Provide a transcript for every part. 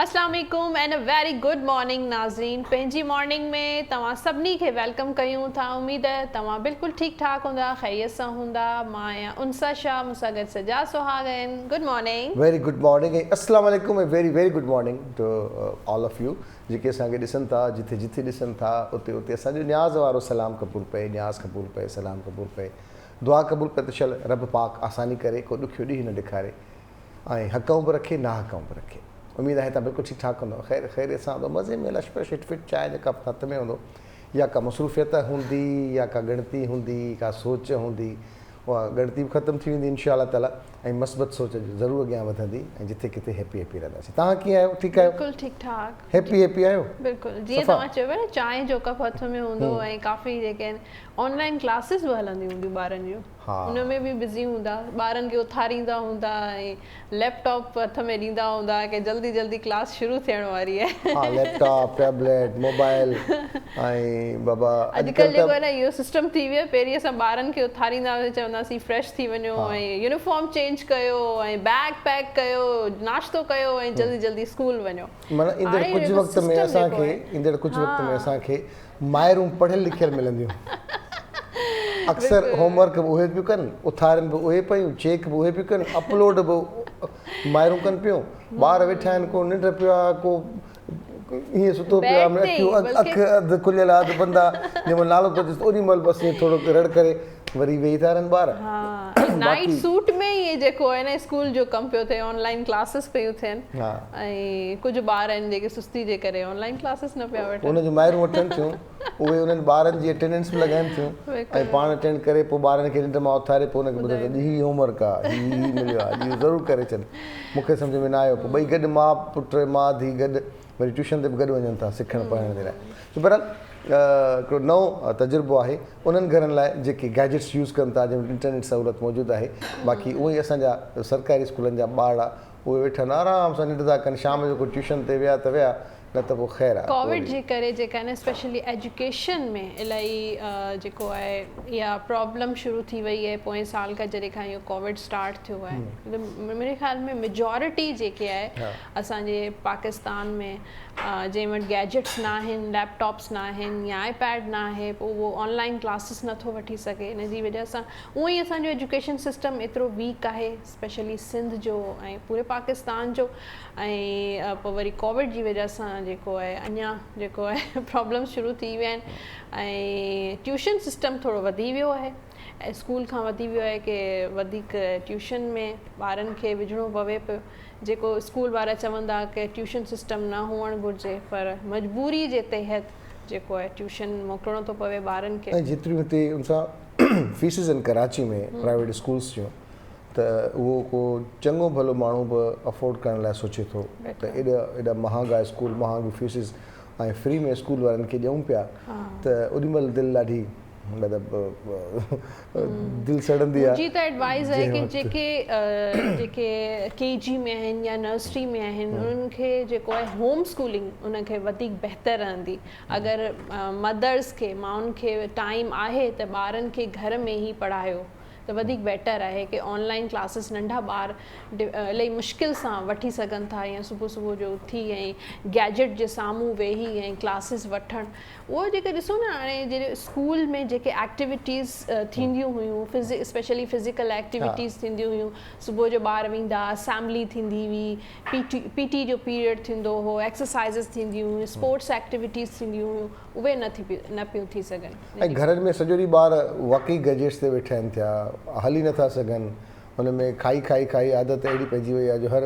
अस्सलाम वालेकुम and a very good morning नाज़रीन। पंहिंजी मॉर्निंग में तव्हां सभिनी खे वेलकम कयूं था। उम्मीद है तव्हां बिल्कुलु ठीक ठाक हूंदा, खैरियत सां हूंदा। मां आहियां उनसा शाह, मूंसां गॾु सजा सुहाग आहिनि। Good morning. Very good morning ऐं अस्सलाम वालेकुम ऐं very good morning to all of you जेके असांखे ॾिसनि था, जिथे जिथे ॾिसनि था उते उते असांजो न्याज़ वारो सलाम क़बूल पए, न्याज़ क़बूल पए, सलाम क़बूल पए, दुआ क़बूल पए त शल रब पाक आसानी करे, को ॾुखियो ॾींहुं न ॾेखारे ऐं हक़ऊं बि रखे, ना हक़ऊं बि रखे। उम्मीद आहे तव्हां बिल्कुलु ठीकु ठाक हूंदो, ख़ैर सां हूंदो, मज़े में लशपश फिट चांहि जेका हथ में हूंदो, या का मसरूफ़ियत हूंदी, या का ॻणती हूंदी, का सोच हूंदी, उहा ॻणती बि ख़तमु थी वेंदी इंशा अल्लाह ताला ऐं मस्बत सोच ज़रूरु अॻियां वधंदी ऐं जिथे किथे हैप्पी रहंदासीं। तव्हां कीअं आहियो? ठीकु आहियो? बिल्कुल ठीक ठाक, हैप्पी आहियो? बिल्कुलु जीअं तव्हां चयो न, चांहि जो कप हथ में हूंदो ऐं काफ़ी जेके आहिनि ऑनलाइन क्लासिस बि हलंदियूं हूंदियूं ॿारनि जूं, उनमें बि बिज़ी हूंदा, ॿारनि खे उथारींदा हूंदा ऐं लैपटॉप हथ में ॾींदा हूंदा कि जल्दी जल्दी क्लास शुरू थियण वारी आहे। हा, लैपटॉप, टैबलेट, मोबाइल ऐं बाबा अॼुकल्ह जेको आहे न इहो सिस्टम थी वियो। पहिरीं असां ॿारनि खे उथारींदा हुआसीं, चवंदासीं फ्रेश थी वञो ऐं यूनिफॉर्म चेंज कयो ऐं बैग पैक कयो, नाश्तो कयो ऐं जल्दी जल्दी स्कूल वञो। माना ईंदड़ कुझु वक़्त में असांखे माइरूं पढ़ियल लिखियल मिलंदियूं। अक्सर होमवर्क बि उहे पियूं कनि, उथारनि बि उहे पियूं, चेक बि उहे पियूं कनि, अपलोड बि माइरूं कनि पियूं। ॿार वेठा आहिनि, को निंड पियो आहे, को हीअं सुतो पियो आहे, अखि अधु खुलियल आहे, अधु बंदि आहे, जंहिंमहिल नालो थो अचे ओॾी महिल बसि ईअं थोरो रड़ करे वरी वेही था रहनि ॿार। नाइट सूट में इहे जेको आहे न स्कूल जो कमु पियो थिए, ऑनलाइन क्लासिस पियूं थियनि ऐं कुझु ॿार आहिनि जेके सुस्ती जे करे ऑनलाइन क्लासिस न पिया वठनि, उनजूं माइरूं वठनि थियूं, उहे उन्हनि ॿारनि जी अटेंडेंस बि लॻाइनि थियूं ऐं पाण अटेंड करे पोइ ॿारनि खे निंड मां उथारे पोइ हुनखे ॿुधाए त हीउ होमवर्क आहे, हीउ मिलियो आहे, इहो ज़रूरु करे छॾ। मूंखे सम्झ में न आयो, पोइ ॿई गॾु माउ पुटु माउ धीउ गॾु वरी ट्यूशन ते बि गॾु वञनि था सिखणु पढ़ण जे लाइ। त बहरहाल हिकिड़ो नओं तजुर्बो आहे उन्हनि घरनि लाइ जेके गैजेट्स यूज़ कनि था, जंहिंमें इंटरनेट सहूलियत मौजूदु आहे। बाक़ी उहे ई असांजा सरकारी स्कूलनि जा ॿार आहे, उहे वेठनि आराम सां निंड था कनि, शाम जो को ट्यूशन ते विया त विया, न त पोइ ख़ैर आहे। कोविड जे करे जेका आहे न स्पेशली एजुकेशन में इलाही जेको आहे इहा प्रॉब्लम शुरू थी वई आहे पोएं साल खां जॾहिं खां इहो कोविड स्टार्ट थियो आहे। मेरे ख़्याल में मेजॉरिटी जेके आहे असांजे पाकिस्तान में जंहिं वटि गैजेट्स न आहिनि, लैपटॉप्स न आहिनि या आईपैड न आहे, पोइ उहो ऑनलाइन क्लासिस नथो वठी सघे। इन जी वजह सां उअं ई असांजो एजुकेशन सिस्टम एतिरो वीक आहे, स्पेशली सिंध जो ऐं पूरे पाकिस्तान जो। ऐं पोइ वरी कोविड जी वजह सां जेको आहे अञा जेको आहे प्रॉब्लम शुरू थी विया आहिनि ऐं ट्यूशन सिस्टम थोरो वधी वियो आहे ऐं स्कूल खां वधी वियो आहे कि वधीक ट्यूशन में ॿारनि खे विझणो पवे पियो। जेको स्कूल वारा चवंदा कि ट्यूशन सिस्टम न हुअणु घुरिजे, पर मजबूरी जे तहत जेको आहे ट्यूशन मोकिलिणो थो पवे ॿारनि खे। ऐं जेतिरियूं हिते उन सां फीसिस आहिनि कराची में प्राइवेट स्कूल्स जूं, त उहो को चङो भलो माण्हू बि अफोर्ड करण लाइ सोचे थो त एॾा महांगा स्कूल, महांगी फीसिस ऐं फ्री में स्कूल वारनि खे ॾियूं पिया, त ओॾीमहिल दिलि ॾाढी मतिलबु दिलि सड़ंदी आहे। मुंहिंजी त एडवाइस आहे कि जेके KG में आहिनि या नर्सरी में आहिनि, उन्हनि खे जेको आहे होम स्कूलिंग उनखे वधीक बहितर रहंदी। अगरि मदर्स खे, माउनि खे टाइम आहे त ॿारनि खे घर में ई पढ़ायो त वधीक बेटर आहे कि ऑनलाइन क्लासिस नंढा ॿार इलाही मुश्किल सां वठी सघनि था, या सुबुह जो उथी ऐं गैजेट जे साम्हूं वेही ऐं क्लासिस वठणु। उहो जेके ॾिसो न हाणे जहिड़े स्कूल में जेके एक्टिविटीज़ थींदियूं हुयूं, स्पेशली फिज़िकल एक्टिविटीज़ थींदियूं हुयूं, सुबुह जो ॿार वेंदा, असेंबली थींदी हुई, PT जो पीरियड थींदो हो, एक्सरसाइज़िस थींदियूं हुयूं, स्पोर्ट्स एक्टिविटीज़ थींदियूं हुयूं, उहे न पियूं थी सघनि। ऐं घरनि में सॼो ॾींहुं ॿार वाक़ई गैजेट्स ते वेठा आहिनि, थिया हली नथा सघनि, हुन में खाई आदत अहिड़ी पइजी वई आहे जो हर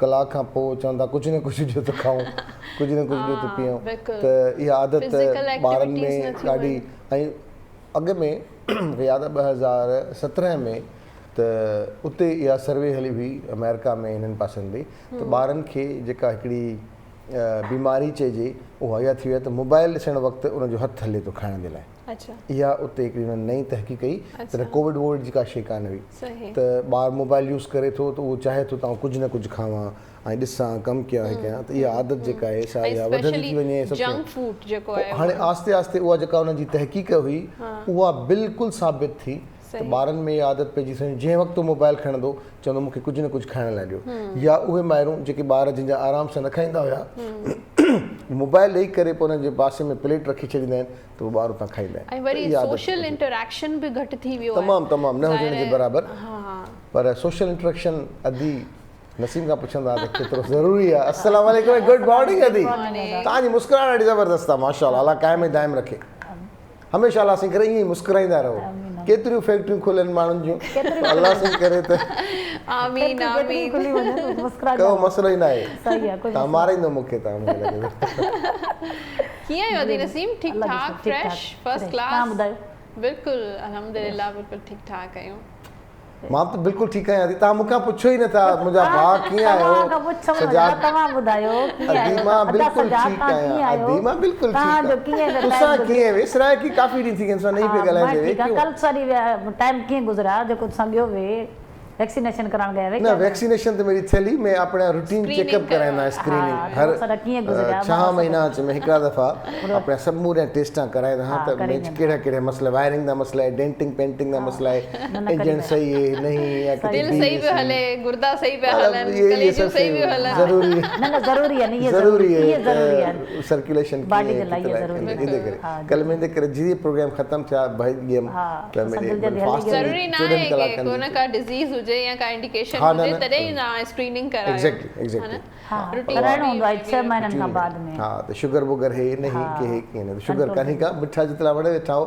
कलाक खां पोइ चवंदा कुझु न कुझु ॾियो त खाऊं, कुझु न कुझु ॾियो त पीऊं, त इहा आदत ॿारनि में ॾाढी। ऐं अॻ में यादि आहे 2017 में त उते इहा सर्वे हली हुई अमेरिका में, हिननि पासनि में, त ॿारनि खे जेका हिकिड़ी बीमारी चइजे उहा इहा थी वई आहे त मोबाइल ॾिसणु वक़्तु उनजो हथु हले थो खाइण जे लाइ। इहा उते हिकिड़ी हुननि नई तहक़ीक़ कई त कोविड वोविड जी का शइ कान हुई, त ॿारु मोबाइल यूज़ करे थो त उहो चाहे थो त कुझु न कुझु खावां ऐं ॾिसां कमु कयां, त इहा आदत जेका आहे सा इहा वधंदी थी वञे। हाणे आस्ते आस्ते उहा जेका हुनजी तहक़ीक़ हुई उहा बिल्कुलु साबित थी त ॿारनि में इहा आदत पइजी सही जंहिं वक़्तु मोबाइल खणंदो चवंदो मूंखे कुझु न कुझु खाइण लाइ ॾियो या उहे माइरूं जेके ॿार जिनजा आराम सां न खाईंदा हुया मोबाइल ॾेई करे पोइ हुननि जे पासे में प्लेट रखी छॾींदा आहिनि त उहे ॿार उतां खाईंदा ऐं वरी सोशल इंटरेक्शन बि घटि थी वियो आहे तमामु न हुजण जे बराबरि हा पर सोशल इंटरेक्शन अदी नसीम खां पुछंदा त केतिरो ज़रूरी आहे। अस्सलाम वालेकुम, गुड मॉर्निंग अदी, तव्हांजी मुस्कुराहट ॾाढी ज़बरदस्त आहे माशाअल्लाह, अल्लाह क़ाइम ऐं दाइम रखे, हमेशह अल्लाह सां करे ईअं ई मुस्कुराईंदा रहो। केतिरियूं फैक्ट्रियूं खुलनि माण्हुनि जूं, अल्लाह सां करे त आमीन आमीन को मसलो ई न आहे, तव्हां माराईंदो मूंखे, तव्हां मूंखे लॻे कीअं आहियो अदी नसीम? ठीकु ठाक, फ्रेश, फर्स्ट क्लास? बिल्कुलु अल्हम्दुलिल्लाह, बिल्कुलु ठीकु ठाक आहियूं। मां त बिल्कुलु ठीकु आहियां, तव्हां मूंखां पुछो ई नथा मुंहिंजा भाउ कीअं आहियो, तव्हां ॿुधायो अदीमा बिल्कुलु ठीकु आहियां, अदीमा बिल्कुलु ठीकु आहे, तुसां कीअं विसराए की काफ़ी ॾींहं थी असां नहीं पिया ॻाल्हाइजे कल सारी टाइम कीअं गुज़रा जेको तुसां ॿियो वे वैक्सीनेशन कराइण गया वे? न वैक्सीनेशन तो मेरी थैली में अपना रूटीन चेकअप कराइना, स्क्रीनिंग हर 6 महीना में हिकड़ा दफ़ा अपना सब मूरे टेस्टां कराइना हां त में केड़ा केड़ा मसला, वायरिंग दा मसला है, डेंटिंग पेंटिंग दा मसला है, इंजन सही है नहीं या दिल सही पे हले, गुर्दा सही पे हलन, कलेजो सही पे हलन, जरूरी है न जरूरी है, ये जरूरी जरूरी है सर्कुलेशन बॉडी के लिए जरूरी है। इदे करे कल में दे करे जी प्रोग्राम खत्म था भाई गेम त मेरे फास्ट जरूरी ना है कि कोना का डिजीज जे या का इंडिकेशन हुजे तॾे ही ना स्क्रीनिंग करायो। एग्जैक्टली हां कराइणो हूंदो आहे 6 महीननि खां बाद में। हां त शुगर वुगर है नहीं के है के नहीं शुगर कानी का मिठा जितना बड़े बैठाओ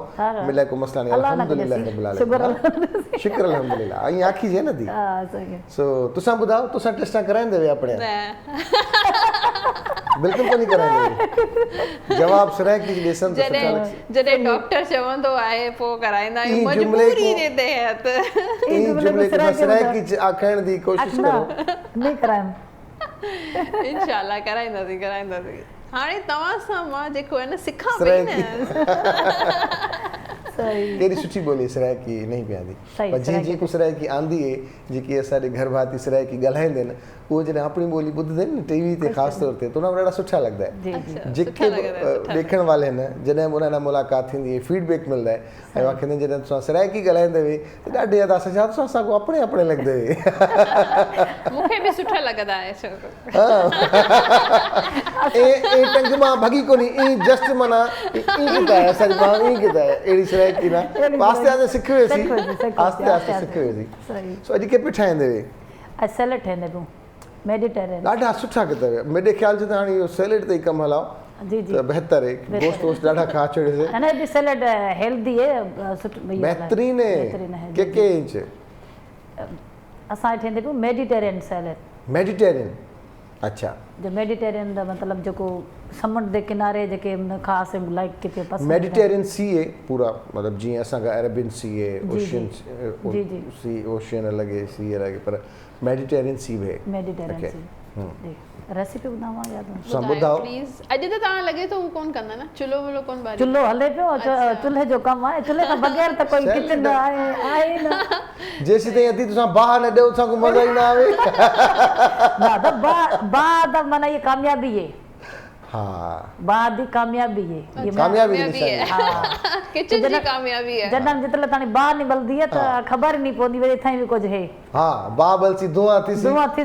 मिला को मसला नहीं, अल्हम्दुलिल्लाह रब्बिल आलमीन, शुक्र अल्हम्दुलिल्लाह। आई आखी जे न दी हां सही है। सो तुसा बुधाओ तुसा टेस्टा कराइन देवे अपने? बिल्कुल को नहीं कराइन, जवाब सराय की लेसन तो जडे डॉक्टर चवंदो आहे पो कराइंदा आहियूं, मजबूरी जे तहत ई जुमले के सराय की आखण दी कोशिश करो नहीं कराइम, इंशाल्लाह कराइंदासीं। हाणे तव्हां सां मां जेको आहे न सिखा पई न केड़ी सुठी बोली सराय की नहीं पे आंदी, पर जी को सराय की आंदी है जेकी असाडे घर भाती सराय की गलाइंदे न वो जने अपनी बोली बुधदे न टीवी ते खास तौर ते तो ना बड़ा सुठा लगदा है। जेके देखण वाले न जने उना ना मुलाकात थींदी है, फीडबैक मिलदा है, ऐ वाखने जने तो सराय की गलाइंदे वे त डाडे अदा सजा तो असा को अपने अपने लगदे वे, मुखे भी सुठा लगदा है छो ए टंगमा भगी कोनी ई जस्ट मना ई किदा है सर मां ई किदा है एडी सराय की ना आस्ते आस्ते सिखवे सी, आस्ते आस्ते सिखवे सी। सही सो अज के पिठाइंदे वे? अ सैलेड ठहंदे पो मेडिटेरियन ॾाढा सुठा किताब है, मेरे ख्याल से हाणे इहो सैलेड ते कम हलाओ जी जी तो बेहतर है, गोश्त वोश्त ॾाढा खा छड़े से है ना, ये सैलेड हेल्दी है, बेहतरीन है के इंच असा ठहंदे पो मेडिटेरियन सैलेड। मेडिटेरियन अच्छा, जो मेडिटेरियन दा मतलब जो समुंड दे किनारे जेके खास लाइक किते पसंद मेडिटेरियन सी है पूरा, मतलब जी असा का अरेबियन सी है, ओशियन सी ओशियन लगे सी लगे पर मेडिटेरियन सी है, मेडिटेरियन सी रेसिपी बुधावा या तो सब बुधाओ प्लीज। अज तो ता लगे तो कौन कंदा ना चुलो वलो कौन बारी? चुलो हले पियो, चुल्हे जो कम है, चुल्हे का बगैर तो कोई किचन आए ना जैसे ते अदी तुसा बाहर न देओ सा को मजा ही ना आवे ना तो बाद माना ये कामयाबी है। हाँ बाद ही कामयाबी है, ये कामयाबी है। हां किचन जी कामयाबी है। जन्म जितले तानी बाहर निकलदी है तो खबर नहीं पोंदी वे थाई भी कुछ है। हां बाबल सी धुआं थी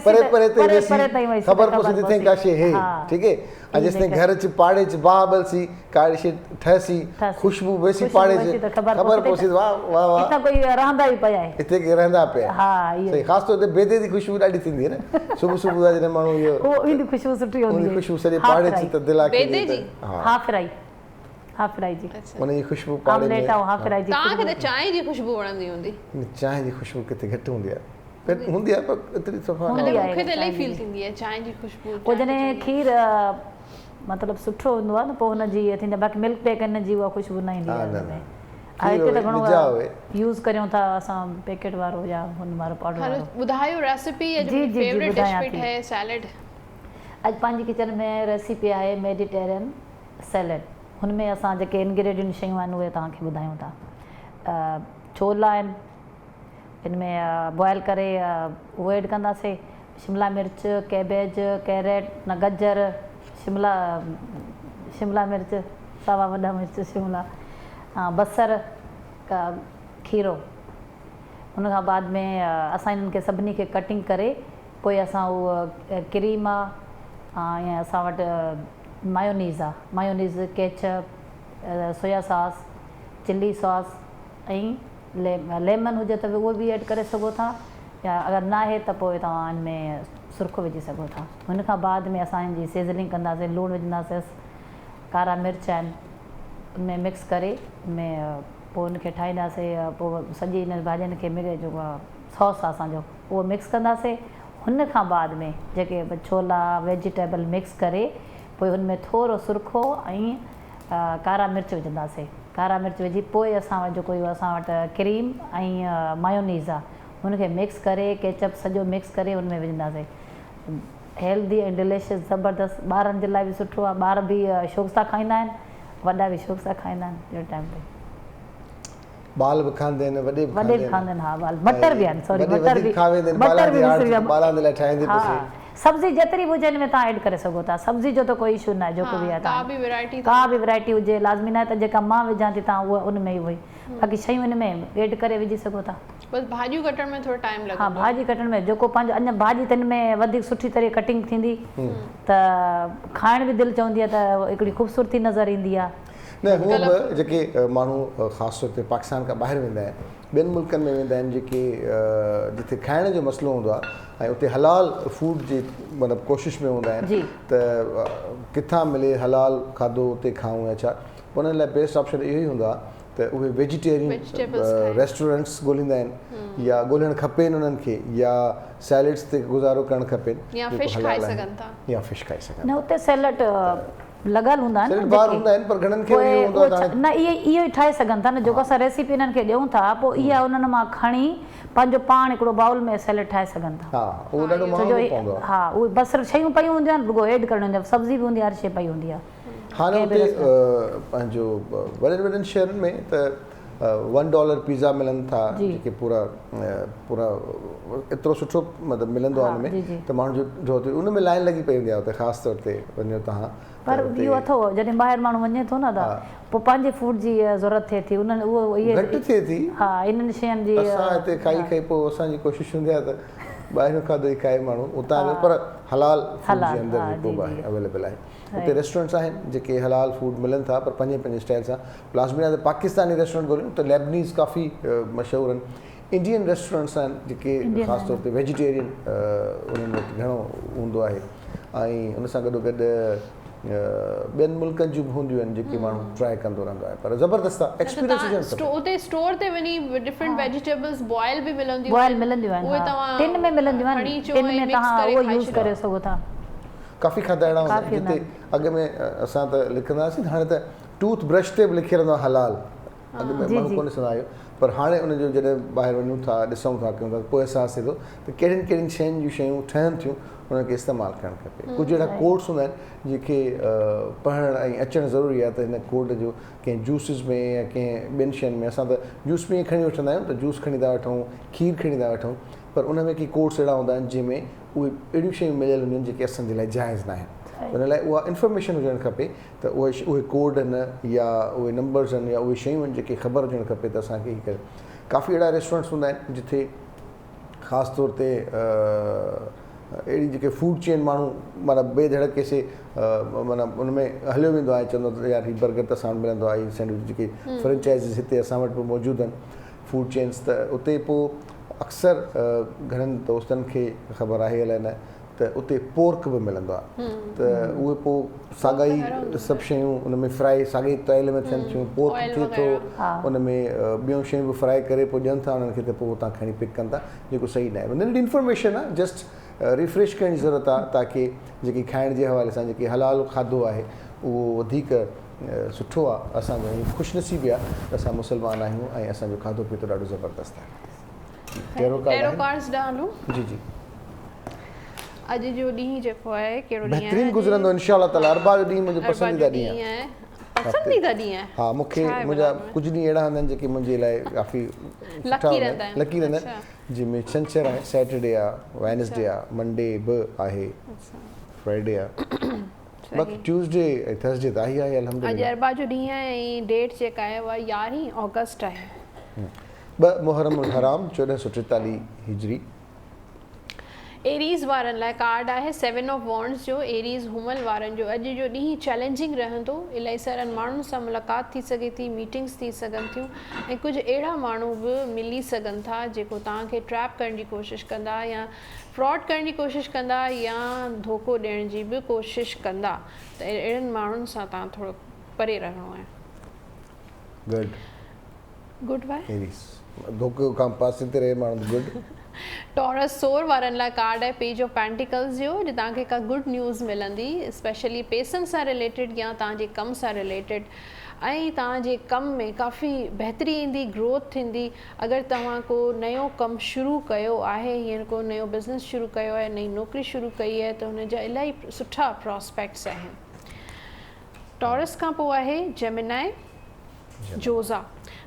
परे परे ते वैसी खबर पोसी थे काशे है, ठीक है। जिसने घर च पाड़े च बाबल सी काशी ठसी खुशबू वैसी पाड़े च खबर पोसी वाह वाह वाह इतना कोई रहंदा ही पया है, इते के रहंदा पे। हां ये सही, खास तौर ते बेदे दी खुशबू डाडी थींदी है ना, सुबह सुबह जने मानो ये ओ इंदी खुशबू सुठी होंदी है, खुशबू सरे पाड़े च त दिला के बेदे जी हां फ्राई जी उन जी खुशबू पाड़े में आमलेट और हां फ्राई जी। ता के चाय जी खुशबू वणंदी होंदी? चाय जी खुशबू किते घट होंदी है, पर होंदी है पर इतनी सफा अरे मुखे ते लई फील थींदी है चाय जी खुशबू। ओ जने खीर मतलब सुठो होंदो है न पो हुन जी थींदा, बाकी मिल्क पैक इन जी वो खुशबू न ईंदी है। आइते त घणो यूज करियो था असा पैकेट वारो या हुन वारो पाउडर वारो। बुधायो रेसिपी या जो फेवरेट डिश पिट है सैलेड? आज पांजी किचन में रेसिपी है मेडिटेरियन सैलेड, हुन में असा जेके इंग्रेडिएंट शयूं आहिनि उहे तव्हांखे ॿुधायूं था। छोला आहिनि, इनमें बॉयल करे उहे ऐड कंदासीं, शिमला मिर्च, कैबेज, कैरेट न गजर, शिमला मिर्च, सावा वॾा मिर्च शिमला, बसर, खीरो हुन खां बाद में असां इन्हनि खे सभिनी खे कटिंग करे पोइ असां उहो क्रीम आहे ऐं असां वटि mayonnaise ketchup soya sauce chilli sauce ऐं लेमन हुजे त उहो बि ऐड करे सघो था या अगरि न आहे त पोइ तव्हां हिन में सुर्ख़ विझी सघो था। हुन खां बाद में असां हिन जी सीज़निंग कंदासीं, लूणु विझंदासीं, कारा मिर्च आहिनि उनमें मिक्स करे में पोइ उनखे ठाहींदासीं। पोइ सॼी हिन भाॼियुनि खे जेको आहे सॉस आहे असांजो उहो मिक्स कंदासीं। हुन खां बाद में जेके छोला वेजिटेबल मिक्स करे पोइ हुन में थोरो सुर्ख़ो ऐं कारा मिर्च विझंदासीं। कारा मिर्च विझी पोइ असां वटि जेको इहो असां वटि क्रीम ऐं मायोनीज़ आहे हुनखे मिक्स करे केचप सॼो मिक्स करे हुन में विझंदासीं। हेल्दी ऐं डिलीशियस ज़बरदस्त, ॿारनि जे लाइ बि सुठो आहे, ॿार बि शौक़ सां खाईंदा आहिनि, वॾा बि शौक़ सां खाईंदा आहिनि अहिड़े टाइम ते। बाल बि खाईंदा आहिनि, वॾे बि खाईंदा आहिनि। हा बाल मटर बि आहिनि, सॉरी मटर बि हा सब्ज़ी जेतिरी बि हुजे हिन में तव्हां ऐड करे सघो था। सब्ज़ी जो त कोई इशू न आहे, जेको बि आहे का बि वैरायटी हुजे, लाज़मी न आहे त जेका मां विझां थी तव्हां उहा उन में ई हुई, बाक़ी शयूं हिन में ऐड करे विझी सघो था। बस भाॼियूं कटण में थोरो टाइम लॻंदो। हा भाॼी कटण में जेको पंहिंजो अञा भाॼी त हिन में वधीक सुठी तरह कटिंग थींदी त खाइण बि दिलि चवंदी आहे त हिकिड़ी ख़ूबसूरती नज़र ईंदी आहे। न हूअ बि जेके माण्हू ख़ासि तौर ते पाकिस्तान खां ॿाहिरि वेंदा आहिनि, ॿियनि मुल्कनि में वेंदा आहिनि जेके जिते खाइण जो मसइलो हूंदो आहे ऐं उते हलाल फूड जी मतिलबु कोशिशि में हूंदा आहिनि त किथां मिले हलाल खाधो उते खाऊं या छा, उन लाइ बेस्ट ऑप्शन इहो ई हूंदो आहे त उहे वेजिटेरियन रेस्टोरेंट्स ॻोल्हींदा आहिनि या ॻोल्हणु खपेनि उन्हनि खे या सैलेड्स ते गुज़ारो करणु खपेनि या फिश खाई सघनि। न उते सैलेड लॻल हूंदा आहिनि न इहो ई ठाहे सघनि था न जेको असां रेसिपी हिननि खे ॾियूं था पोइ इहा उन्हनि मां खणी पंहिंजो पाण हिकिड़ो बाउल में सैलेड ठाहे सघनि था। हा उहे बसर शयूं पयूं हूंदियूं आहिनि, रुॻो ऐड करणियूं हूंदियूं, सब्ज़ी बि हूंदी आहे, हर शइ पई हूंदी आहे। हाणे हुते पंहिंजो वॾनि वॾनि शहरनि में त $1 पिज़्ज़ा मिलनि था जेके पूरा एतिरो सुठो मतिलबु मिलंदो आहे हुनमें त माण्हू जो उन में लाइन लॻी पई हूंदी आहे उते ख़ासि तौर ते वञो तव्हां। पर इहो अथव जॾहिं ॿाहिरि माण्हू वञे थो न त पोइ पंहिंजे फूड जी ज़रूरत थिए थी, उन्हनि उहो इहे घटि थिए थी। हा इन्हनि शयुनि जी असां हिते खाई पोइ असांजी कोशिशि हूंदी आहे त ॿाहिरियों खाधो ई खाए माण्हू उतां जो, पर हलाल फूड जे अंदरि जेको बि आहे अवेलेबल आहे। उते रेस्टोरेंट्स आहिनि जेके हलाल फूड मिलनि था पर पंहिंजे स्टाइल सां। लाज़मी आहे त पाकिस्तानी रेस्टोरेंट ॻोल्हियूं त लेबनीज़ काफ़ी मशहूरु आहिनि। इंडियन रेस्टोरेंट्स आहिनि जेके ख़ासि तौर ते वेजिटेरियन उन्हनि वटि घणो हूंदो आहे ऐं उन सां गॾोगॾु ॿियनि मुल्कनि जूं बि हूंदियूं आहिनि जेके माण्हू ट्राए कंदो रहंदो आहे। पर ज़बरदस्त आहे एक्सपीरियंस। उते स्टोर ते वञी डिफरेंट वेजिटेबल्स बॉयल बि मिलंदियूं आहिनि, उहे तव्हां टिन में मिलंदियूं आहिनि, टिन में तव्हां उहो यूज़ करे सघो था। काफ़ी खाधा अहिड़ा हूंदा आहिनि जिते अॻु में असां त लिखंदासीं, हाणे त टूथ ब्रश ते बि लिखियलु रहंदो आहे हलाल। अॻु में माण्हू कोन ॾिसंदा आहियो, पर हाणे उनजो जॾहिं ॿाहिरि वञूं था ॾिसूं था कयूं था पोइ अहसासु थिए थो त कहिड़ियुनि शयुनि जूं शयूं ठहनि थियूं उनखे इस्तेमालु करणु खपे। कुझु अहिड़ा कोड्स हूंदा आहिनि जेके पढ़णु ऐं अचणु ज़रूरी आहे त हिन कोड जो कंहिं जूसिस में या कंहिं ॿियनि शयुनि में असां त जूस में ई खणी वठंदा आहियूं त जूस खणी था वठूं, खीर खणी था वठूं, पर उन में के कोड्स अहिड़ा हूंदा आहिनि जंहिंमें उहे अहिड़ियूं शयूं मिलियल हूंदियूं आहिनि जेके असांजे लाइ जाइज़ न आहिनि। उन लाइ उहा इंफॉर्मेशन हुजणु खपे त उहे कोड आहिनि या उहे नंबर्स आहिनि या उहे शयूं आहिनि जेके ख़बर हुजणु खपे त असांखे हीअ करे। काफ़ी अहिड़ा रेस्टोरेंट्स हूंदा आहिनि जिथे ख़ासि तौर ते अहिड़ी जेके फूड चेन माण्हू माना बेधड़के से माना उन में हलियो वेंदो आहे, चवंदो त यार हीउ बर्गर त असां वटि मिलंदो आहे, हीउ सैंडविच जेके फ्रेंचाइज़िस हिते असां वटि बि मौजूदु आहिनि फूड चेन्स, त उते पोइ अक्सर घणनि दोस्तनि खे ख़बर आहे अलाए न त उते पोर्क बि मिलंदो आहे त उहे पोइ साॻाई सभु शयूं उन में फ्राई साॻी तयल में थियनि थियूं, पोर्क थिए थो उन में ॿियूं शयूं बि फ्राई करे पोइ ॾियनि था उन्हनि खे त पोइ हुतां खणी पिक कनि था, जेको सही न आहे। नंढी इंफॉर्मेशन आहे, जस्ट रिफ्रेश करण जी ज़रूरत आहे ताकी जेकी खाइण जे हवाले सां जेकी हलाल खाधो आहे उहो वधीक सुठो आहे। असांजो ख़ुशनसीबी आहे त असां मुस्लमान आहियूं ऐं असांजो खाधो पीतो ॾाढो ज़बरदस्त आहे। जी जी अॼु जो ॾींहुं जेको आहे कहिड़ो ॾींहुं आहे? बहितरीन गुज़रंदो इंशाअल्लाह ताला। अरबा जो ॾींहुं मुंहिंजो पसंदीदा ॾींहुं आहे। पसंदीदा ॾींहुं आहे? हा, मूंखे मुंहिंजा कुझु ॾींहं अहिड़ा हूंदा आहिनि जेके मुंहिंजे लाइ काफ़ी लकी रहंदा आहिनि, जंहिंमें छंछरु आहे, सैटरडे आहे, वेनसडे आहे, मंडे बि आहे, फ्राइडे आहे, बाक़ी ट्यूसडे ऐं थर्सडे त आई आहे अल्हम्दुलिल्लाह। अॼु अरबा जो ॾींहुं आहे ऐं डेट जेका आहे उहा 11 ऑगस्ट आहे। 2 मुहर्रम हराम 1443 हिजरी। एरीज़ वारनि लाइ कार्ड आहे 7 ऑफ वॉन्ड्स जो। एरीज़ हुमल वारनि जो अॼु जो ॾींहुं चैलेंजिंग रहंदो। इलाही सारनि माण्हुनि सां मुलाक़ात थी सघे थी, मीटिंग्स थी सघनि थियूं ऐं कुझु अहिड़ा माण्हू बि मिली सघनि था जेको तव्हांखे ट्रैप करण जी कोशिशि कंदा या फ्रॉड करण जी कोशिशि कंदा या धोखो ॾियण जी बि कोशिशि कंदा। त अहिड़नि माण्हुनि सां तव्हां थोरो परे रहणो आहे। गुड बाय एरीज़ धोखे खां पासे ते रहे माण्हू गुड। टॉरस सोर वारनि लाइ कार्ड आहे पेज ऑफ पेंटिकल्स जो। अॼु तव्हांखे का गुड न्यूज़ मिलंदी, स्पेशली पैसनि सां रिलेटेड या तव्हांजे कम सां रिलेटेड ऐं तव्हांजे कम में काफ़ी बहितरी ईंदी, ग्रोथ थींदी। अगरि तव्हां को नयो कमु शुरू कयो आहे, हींअर को नयो बिज़नेस शुरू कयो आहे, नई नौकिरी शुरू कई आहे, त हुन जा इलाही सुठा प्रॉस्पेक्ट्स आहिनि। टॉरस खां पोइ आहे जेमिनाई जोज़ा।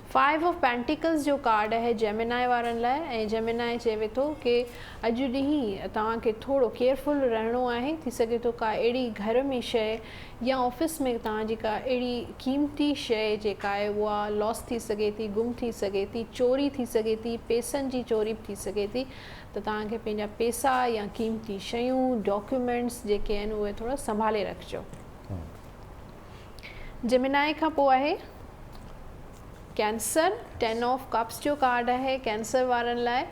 5 ऑफ पेंटिकल्स जो कार्ड आहे जेमिनाई वारनि लाइ ऐं जेमिनाई चवे थो कि अॼु ॾींहुं तव्हांखे थोरो केयरफुल रहणो आहे। थी सघे थो का अहिड़ी घर में शइ या ऑफिस में तव्हांजी का अहिड़ी कीमती शइ जेका आहे उहा लॉस थी सघे थी, गुम थी सघे थी, चोरी थी सघे थी, पैसनि जी चोरी बि थी सघे थी। त तव्हांखे पंहिंजा पैसा या कीमती शयूं, डॉक्यूमेंट्स जेके आहिनि उहे थोरा संभाले रखिजो। जेमिनाई खां पोइ आहे कैंसर। 10 ऑफ कप्स जो कार्ड आहे कैंसर वारनि लाइ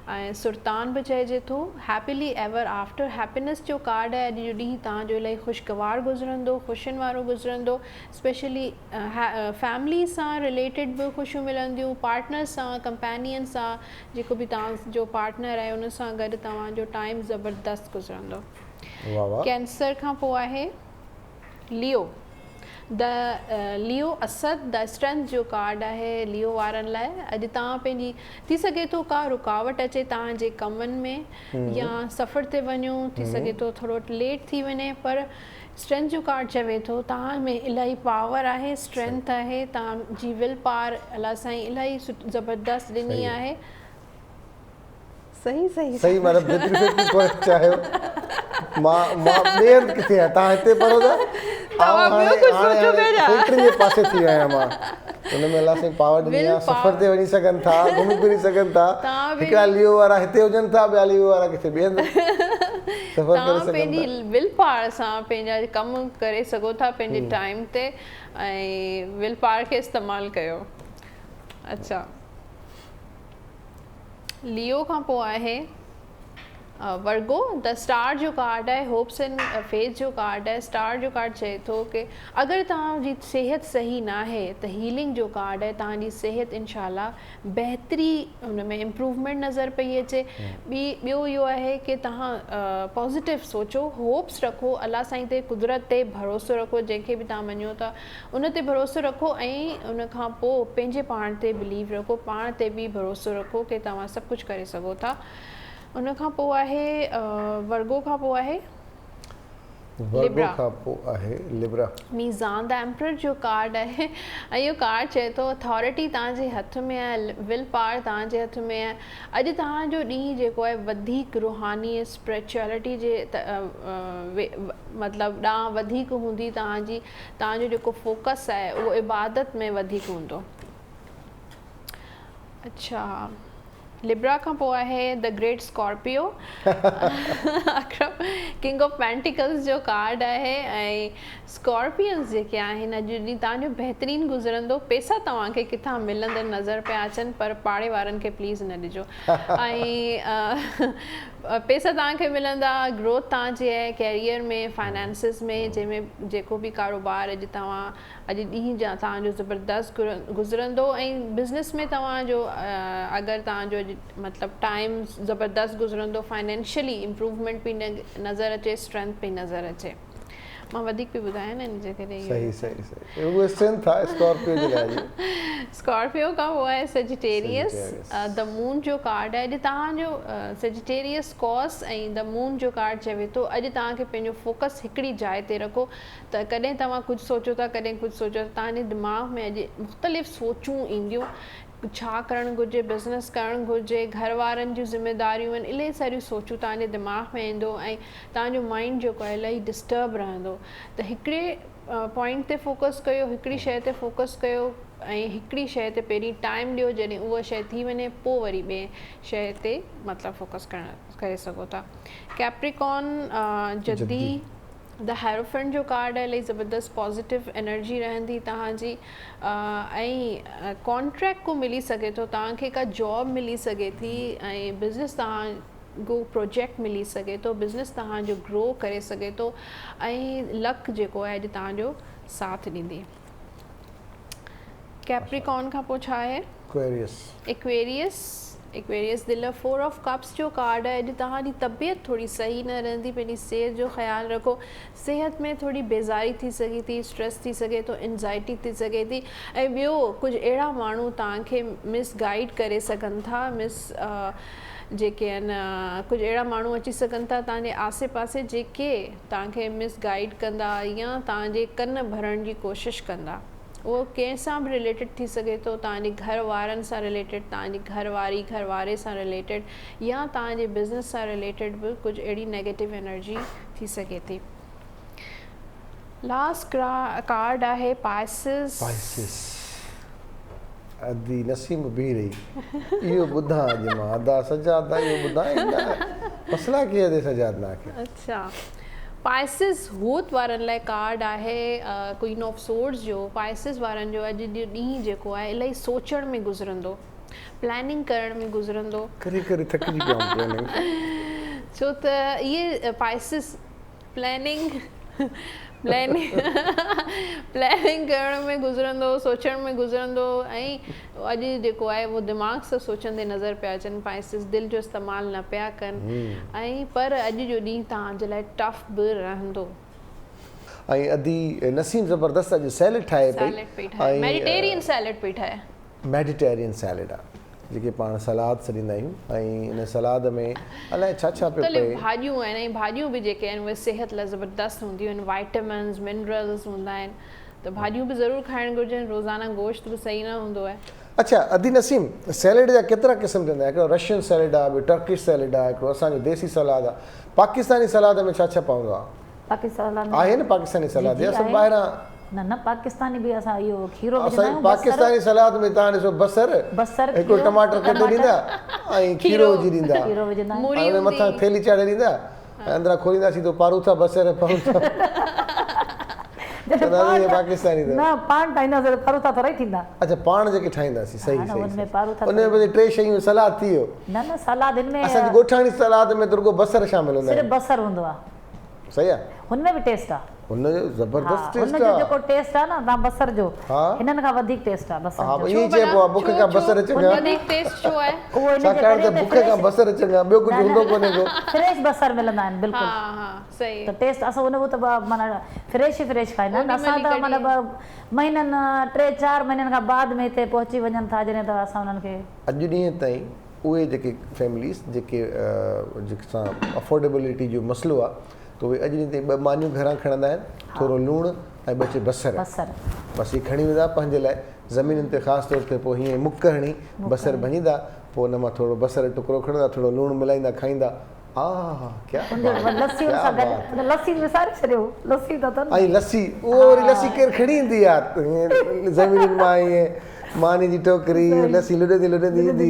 ऐं सुल्तान बि चइजे थो। हैप्पीली एवर आफ्टर हैप्पीनेस जो कार्ड आहे। अॼु जो ॾींहुं तव्हांजो इलाही ख़ुशगवार गुज़रंदो, ख़ुशियुनि वारो गुज़रंदो। स्पेशली फैमिली सां रिलेटेड बि ख़ुशियूं मिलंदियूं, पार्टनर सां, कंपेनियन सां, जेको बि तव्हांजो पार्टनर आहे उन सां गॾु तव्हांजो टाइम ज़बरदस्त गुज़रंदो। कैंसर खां पोइ आहे लियो। लियो असद द स्ट्रेंथ जो कार्ड आहे लियो वारनि लाइ। अॼु तव्हां पंहिंजी थी सघे थो का रुकावट अचे तव्हांजे कमनि में या सफ़र ते वञो, थी सघे थो थोरो लेट थी वञे, पर स्ट्रेंथ जो कार्ड चवे थो तव्हां में इलाही पावर आहे, स्ट्रेंथ आहे, तव्हांजी विल पावर अलाह साईं इलाही ज़बरदस्त ॾिनी आहे। सही सही सही मतलब जेतिरी कोई चाहियो मां ॿिए हंधि किथे आहियां, तव्हां हिते पढ़ो था, फिल्टर जे पासे थी विया आहियां मां। हुन में अलाह साईं पावर ॾिनी आहे, सफ़र ते वञी सघनि था, घुमी फिरी सघनि था। हिकिड़ा लियो वारा हिते हुजनि था, ॿिया लियो वारा किथे ॿिए हंधि सफ़र करे सघनि था। पंहिंजी विल पावर सां पंहिंजा कमु करे सघो था पंहिंजे टाइम ते ऐं विल पावर खे इस्तेमालु कयो। अच्छा, लियो खां पोइ आहे वर्गो। द स्टार जो कार्ड आहे, होप्स एंड फेथ जो कार्ड आहे। स्टार जो कार्ड चए थो कि अगरि तव्हांजी सिहत सही न आहे त हीलिंग जो कार्ड आहे, तव्हांजी सिहत इंशाल्लाह बहितरी हुन में इम्प्रूवमेंट नज़र पई अचे। ॿियो इहो आहे कि तव्हां पॉज़िटिव सोचो, होप्स रखो, अलाह साईं ते, कुदरत ते भरोसो रखो, जंहिंखे बि तव्हां मञो था उन ते भरोसो रखो ऐं उन खां पोइ पंहिंजे पाण ते बिलीव रखो, पाण ते बि भरोसो रखो कि तव्हां सभु कुझु करे सघो था। उन खां पोइ आहे वर्गो खां पोइ आहे Libra. Libra Meezaan the emperor जो कार्ड आहे ऐं इहो कार्ड चए थो अथॉरिटी तव्हांजे हथ में आहे, विल पावर तव्हांजे हथ में आहे। अॼु तव्हांजो ॾींहुं जेको आहे वधीक रूहानी स्पिरिचुअलिटी जे मतिलबु ॾांहुं वधीक हूंदी तव्हांजी। तव्हांजो जेको फोकस आहे उहो इबादत में वधीक हूंदो। अच्छा, लिब्रा खां पोइ आहे the great Scorpio. King of pentacles जो कार्ड आहे ऐं स्कॉर्पियंस जेके आहिनि अॼु ॾींहुं तव्हांजो बहितरीनु गुज़रंदो। पैसा तव्हांखे किथां मिलंदड़ नज़र पिया अचनि, पर पाड़े वारनि खे प्लीज़ न ॾिजो। ऐं पैसा तव्हांखे मिलंदा, ग्रोथ तव्हांजी आहे कैरियर में, फाइनेंसिस में, जंहिंमें जेको बि कारोबार अॼु ॾींहुं जा तव्हांजो ज़बरदस्त गुज़रंदो ऐं बिज़नेस में तव्हांजो अगरि तव्हांजो मतिलबु टाइम ज़बरदस्त गुज़रंदो, फाइनेंशियली इम्प्रूवमेंट बि नज़र अचे, स्ट्रेंथ बि नज़र अचे। मां वधीक बि ॿुधाया न हिन जे करे। सही उहो स्ट्रेंथ आहे स्कॉर्पियो जे लाइ। स्कॉर्पियो खां पोइ आहे सेजिटेरियस। द मून जो कार्ड आहे। अॼु तव्हांजो सेजिटेरियस कॉस ऐं द मून जो कार्ड चवे थो अॼु तव्हांखे पंहिंजो फोकस हिकिड़ी जाइ ते रखो। त कॾहिं तव्हां कुझु सोचो था, कॾहिं कुझु सोचो था, तव्हांजे दिमाग़ में अॼु मुख़्तलिफ़ सोचूं ईंदियूं, छा करणु घुरिजे, बिज़नेस करणु घुरिजे, घर वारनि जूं ज़िम्मेदारियूं आहिनि, इलाही सारियूं सोचूं तव्हांजे दिमाग़ में ईंदो ऐं तव्हांजो माइंड जेको आहे इलाही डिस्टर्ब रहंदो। त हिकिड़े पॉइंट ते फोकस कयो, हिकिड़ी शइ ते फोकस कयो, ऐं हिकिड़ी शइ ते पहिरीं टाइम ॾियो, जॾहिं उहा शइ थी वञे पोइ वरी ॿिए शइ ते मतिलबु फोकस करे सघो था। कैप्रिकॉन जल्दी द हेरोफेंट जो कार्ड आहे, इलाही ज़बरदस्त पॉज़िटिव एनर्जी रहंदी तव्हांजी, ऐं कॉन्ट्रैक्ट को मिली सघे थो, तव्हांखे का जॉब मिली सघे थी, ऐं बिज़नेस तव्हांजो प्रोजेक्ट मिली सघे थो, बिज़नेस तव्हांजो ग्रो करे सघे थो, ऐं लक जेको आहे अॼु तव्हांजो साथ ॾींदी। कैप्रिकॉन खां पोइ छा आहे? एक्वेरियस दिल 4 ऑफ कप्स जो कार्ड आहे। अॼु तव्हांजी तबियत थोड़ी सही न रहंदी, पंहिंजी सेहत जो ख़्यालु रखो। सेहत में थोड़ी बेज़ारी थी सघे थी, स्ट्रेस थी सघे थो, एंज़ाइटी थी सघे थी, ऐं ॿियो कुझु अहिड़ा माण्हू तव्हांखे मिसगाइड करे सघनि था, जेके आहिनि कुझु अहिड़ा माण्हू अची सघनि था तव्हांजे आसे पासे जेके तव्हांखे मिसगाइड कंदा या तव्हांजे कन भरण जी कोशिशि कंदा। उहो कंहिंसां बि रिलेटेड थी सघे थो, तव्हांजे घर वारनि सां रिलेटेड, तव्हांजी घरवारी घरवारे सां रिलेटेड, या तव्हांजे बिज़नेस सां रिलेटेड बि कुझु अहिड़ी नेगेटिव एनर्जी थी सघे थी। लास्ट कार्ड आहे पाइसिस। अदी नसीम भी रही इहो ॿुधां अॼु मां अदा सजादा इहो ॿुधां मसला कीअं ते सजादा खे। अच्छा, पाइसिस हूत वारनि लाइ कार्ड आहे क्वीन ऑफ सोर्ड्स जो। पाइसिस वारनि जो अॼु जो ॾींहुं जेको आहे इलाही सोचण में गुज़रंदो, प्लानिंग करण में गुज़रंदो। करे करे थकिजी पिया प्लानिंग, छो त इहे पाइसिस प्लानिंग करण में गुज़रंदो, सोचण में गुज़रंदो, ऐं अॼु जेको आहे उहो दिमाग़ सां सोचंदे नज़र पिया अचनि। पाइसिस दिलि जो इस्तेमालु न पिया कनि, ऐं पर अॼु जो ॾींहुं तव्हांजे लाइ टफ बि रहंदो। ऐं अदी नसीम ज़बरदस्त अॼु सैलेड ठाहे पई, मेडिटेरियन सैलेड पई ठाहे। मेडिटेरियन सैलेड आहे जेके पाण सलाद सॾींदा आहियूं, ऐं इन सलाद में अलाए छा छा पियो पए, भाॼियूं आहिनि, ऐं भाॼियूं बि जेके आहिनि उहे सिहत लाइ ज़बरदस्त हूंदियूं आहिनि, वाइटामिन्स मिनरल्स हूंदा आहिनि, त भाॼियूं बि ज़रूरु खाइणु घुरिजनि। रोज़ाना गोश्त बि सही न हूंदो आहे। अच्छा अदी नसीम, सैलेड जा केतिरा क़िस्म थींदा आहिनि? हिकिड़ो रशियन सैलेड आहे, ॿियो टर्किश सैलेड आहे, हिकिड़ो असांजो देसी सलाद आहे। पाकिस्तानी सलाद में छा छा पवंदो आहे? आहे न पाकिस्तानी सलाद, या सभु ॿाहिरां? न पाकिस्तानी बि असां इहो खीरो विझंदा आहियूं। पाकिस्तानी सलाद में तव्हां ॾिसो बसर हिकिड़ो टमाटर कटे ॾींदा ऐं खीरो विझी ॾींदा, ऐं मथां थेली चाढ़े ॾींदा, ऐं अंदरां खोलींदा सीधो पारूं था बसर पारूं पाकिस्तानी न पाण ठाहींदासीं परूथा थोरा ई थींदा। अच्छा पाण जेके ठाहींदासीं, सही सही उनमें बि टे शयूं सलाद थी वियो। न सलाद इनमें असांजी ॻोठाणी सलाद में रुॻो बसर शामिल हूंदा आहिनि, सिर्फ़ु बसर हूंदो आहे। सही आहे, हुनमें बि टेस्ट आहे, हुनजो ज़बरदस्त टेस्ट आहे। हुनजो जेको टेस्ट आहे न तव्हां बसर जो, हिननि खां वधीक टेस्ट आहे बसर जो। हा इहे चइबो आहे बुख खां बसर चङा, वधीक टेस्ट छो आहे? छाकाणि त बुख खां बसर चङा, ॿियो कुझु हूंदो कोन्हे को। फ्रेश बसर मिलंदा आहिनि बिल्कुलु। हा हा सही। त टेस्ट असां उनजो त माना फ्रेश ई फ्रेश खाईंदा आहिनि। असां त मतिलबु महीननि 3-4 महीननि खां बाद में हिते पहुची वञनि था, जॾहिं त असां उन्हनि खे अॼु ॾींहं ताईं उहे जेके फैमिलीज़ जेके सां अफोर्डेबिलिटी जो मसइलो आहे, त उहे अॼु ॾींहं ताईं 2 मानियूं घरां खणंदा आहिनि, थोरो लूणु ऐं 2 चे बसर, बसि इहे खणी वेंदा पंहिंजे लाइ ज़मीनुनि ते ख़ासि तौर ते। पोइ हीअं मुक हणी बसर भञींदा, पोइ हुन मां थोरो बसर जो टुकड़ो खणंदा, थोरो लूणु मिलाईंदा, खाईंदा। ऐं लस्सी, उहो वरी लस्सी केरु खणी ईंदी आहे ज़मीनुनि मां, ईअं मानी जी टोकरी लस्सी लुॾंदी ईंदी।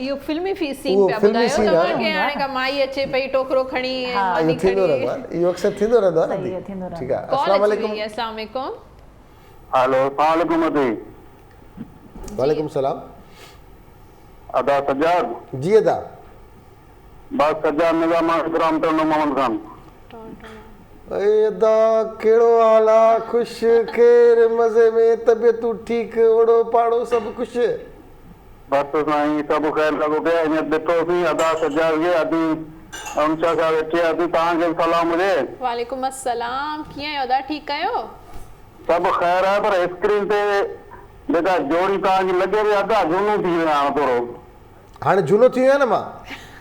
इहो फिल्मी सीन पिया ॿुधायो तव्हांखे, हाणे का माई अचे पई टोकरो खणी, इहो थींदो रहंदो आहे, इहो अक्सर थींदो रहंदो आहे न। ठीकु आहे, अस्सलाम वालेकुम। अस्सलाम वालेकुम। हेलो अस्सलाम वालेकुम अदी। वालेकुम सलाम। अदा सज्जाद जी अदा। बस सज्जाद निज़ाम इकराम टोनो मोहम्मद खान। अदा कहिड़ो हाल आहे? ख़ुशि ख़ैर मज़े में, तबियतूं ठीकु, ओड़ो पाड़ो सभु ख़ुशि? बस साईं सभु ख़ैर लॻो पिया। हीअं ॾिठोसीं अदा सज्जाद खे अदी अंशा सां वेठी अदी, तव्हांखे बि सलाम हुजे। वालेकुम अस्सलाम, कीअं आहियो अदा? ठीकु आहियो? सभु ख़ैर आहे, पर स्क्रीन ते जेका जोड़ी तव्हांजी लॻे पई अदा झूनो थी वियो आहे थोरो। हाणे झूनो थी वियो आहे न मां?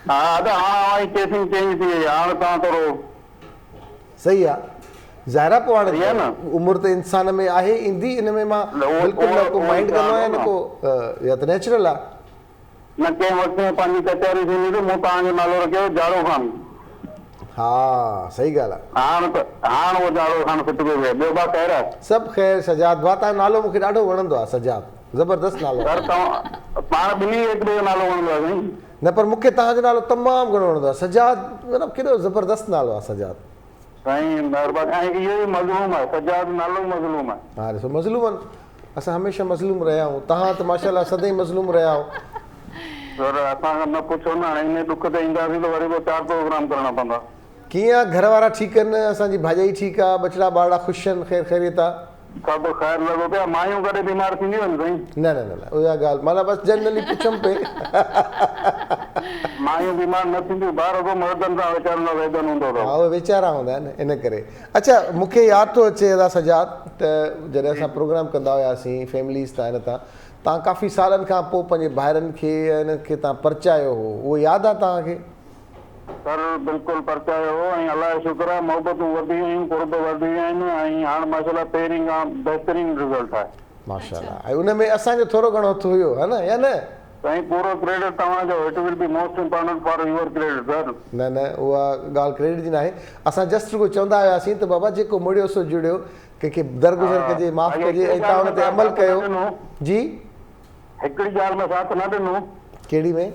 हा अदा हाणे केसिंग चेंज थी वई, हाणे तव्हां थोरो सही आहे। ज़ाहिर आहे, पोइ हाणे न उमिरि त इंसान में आहे ईंदी, इन में मां बिल्कुलु न को माइंड कंदो आहियां, न को या त नेचुरल आहे। न कंहिं वक़्तु में पंहिंजी कचहरी थींदी त मूं तव्हांजो नालो रखियो जाड़ो खान। हाँ सही ॻाल्हि आहे। हाणे उहो ॾाढो खान फिट पियो वियो। ॿियो बा ख़ैर आहे? सभु ख़ैर सजाद भाउ, तव्हां नालो मूंखे ॾाढो वणंदो आहे सजाद, ज़बरदस्त नालो आहे। सर तव्हां पाण ॿिन्ही हिक ॿिए जो नालो वणंदो आहे साईं? न पर मूंखे तव्हांजो नालो तमामु घणो वणंदो आहे सजाद, मतिलबु केॾो ज़बरदस्त नालो आहे सजाद। साईं महिरबानी। ऐं इहो ई मज़लूम आहे, सजाद नालो ई मज़लूम आहे। हा ॾिसो मज़लूमनि, असां हमेशह मज़लूम रहिया आहियूं, तव्हां त माशाल्लाह सदाईं मज़लूम रहिया आहियो। सर असांखां न पुछो न, हाणे इन दुख ते ईंदासीं त वरी पोइ 4 प्रोग्राम करणा पवंदा। कीअं आहे, घर वारा ठीकु आहिनि, असांजी भाॼाई ठीकु आहे, बचड़ा ॿारड़ा ख़ुशि आहिनि, ख़ैर ख़ैरियत आहे? सभु ख़ैर लॻो पिया। मायूं कॾहिं बीमार थींदियूं आहिनि साईं? न न न न उहा ॻाल्हि माना बसि जनरली पुछमि पे। मायूं बीमार न थींदियूं, ॿार को मर्दनि सां वीचारनि सां वेदन हूंदो हा अथव। उहे वीचारा हूंदा आहिनि इन करे। अच्छा मूंखे यादि थो अचे अदा सजाद त जॾहिं असां प्रोग्राम कंदा हुआसीं फैमिलीज़ तां हिन तां, तव्हां काफ़ी सालनि खां पोइ पंहिंजे भाइरनि खे हिन खे तव्हां परचायो हो, उहो यादि आहे तव्हांखे? सर बिल्कुलु परचायो हो ऐं अलाह जो शुक्र आहे मोहबतूं वधी वियूं, कुर्ब वधी विया आहिनि ऐं हाणे माशाल्लाह पहिरीं खां बहितरीन रिज़ल्ट आहे माशाल्लाह। ऐं उन में असांजो थोरो घणो हथु हुयो हा न, या न? साईं पूरो क्रेडिट तव्हांजो। It will be most important for your credit sir. न न उहा ॻाल्हि क्रेडिट जी न आहे, असां जस्ट रुगो चवंदा हुआसीं त बाबा जेको मुड़ियो सो जुड़ियो, कंहिंखे दरगुज़र कजे, माफ़ कजे ऐं तव्हां हुन ते अमल कयो। जी हिकिड़ी ॻाल्हि में साथ न ॾिनो। कहिड़ी में?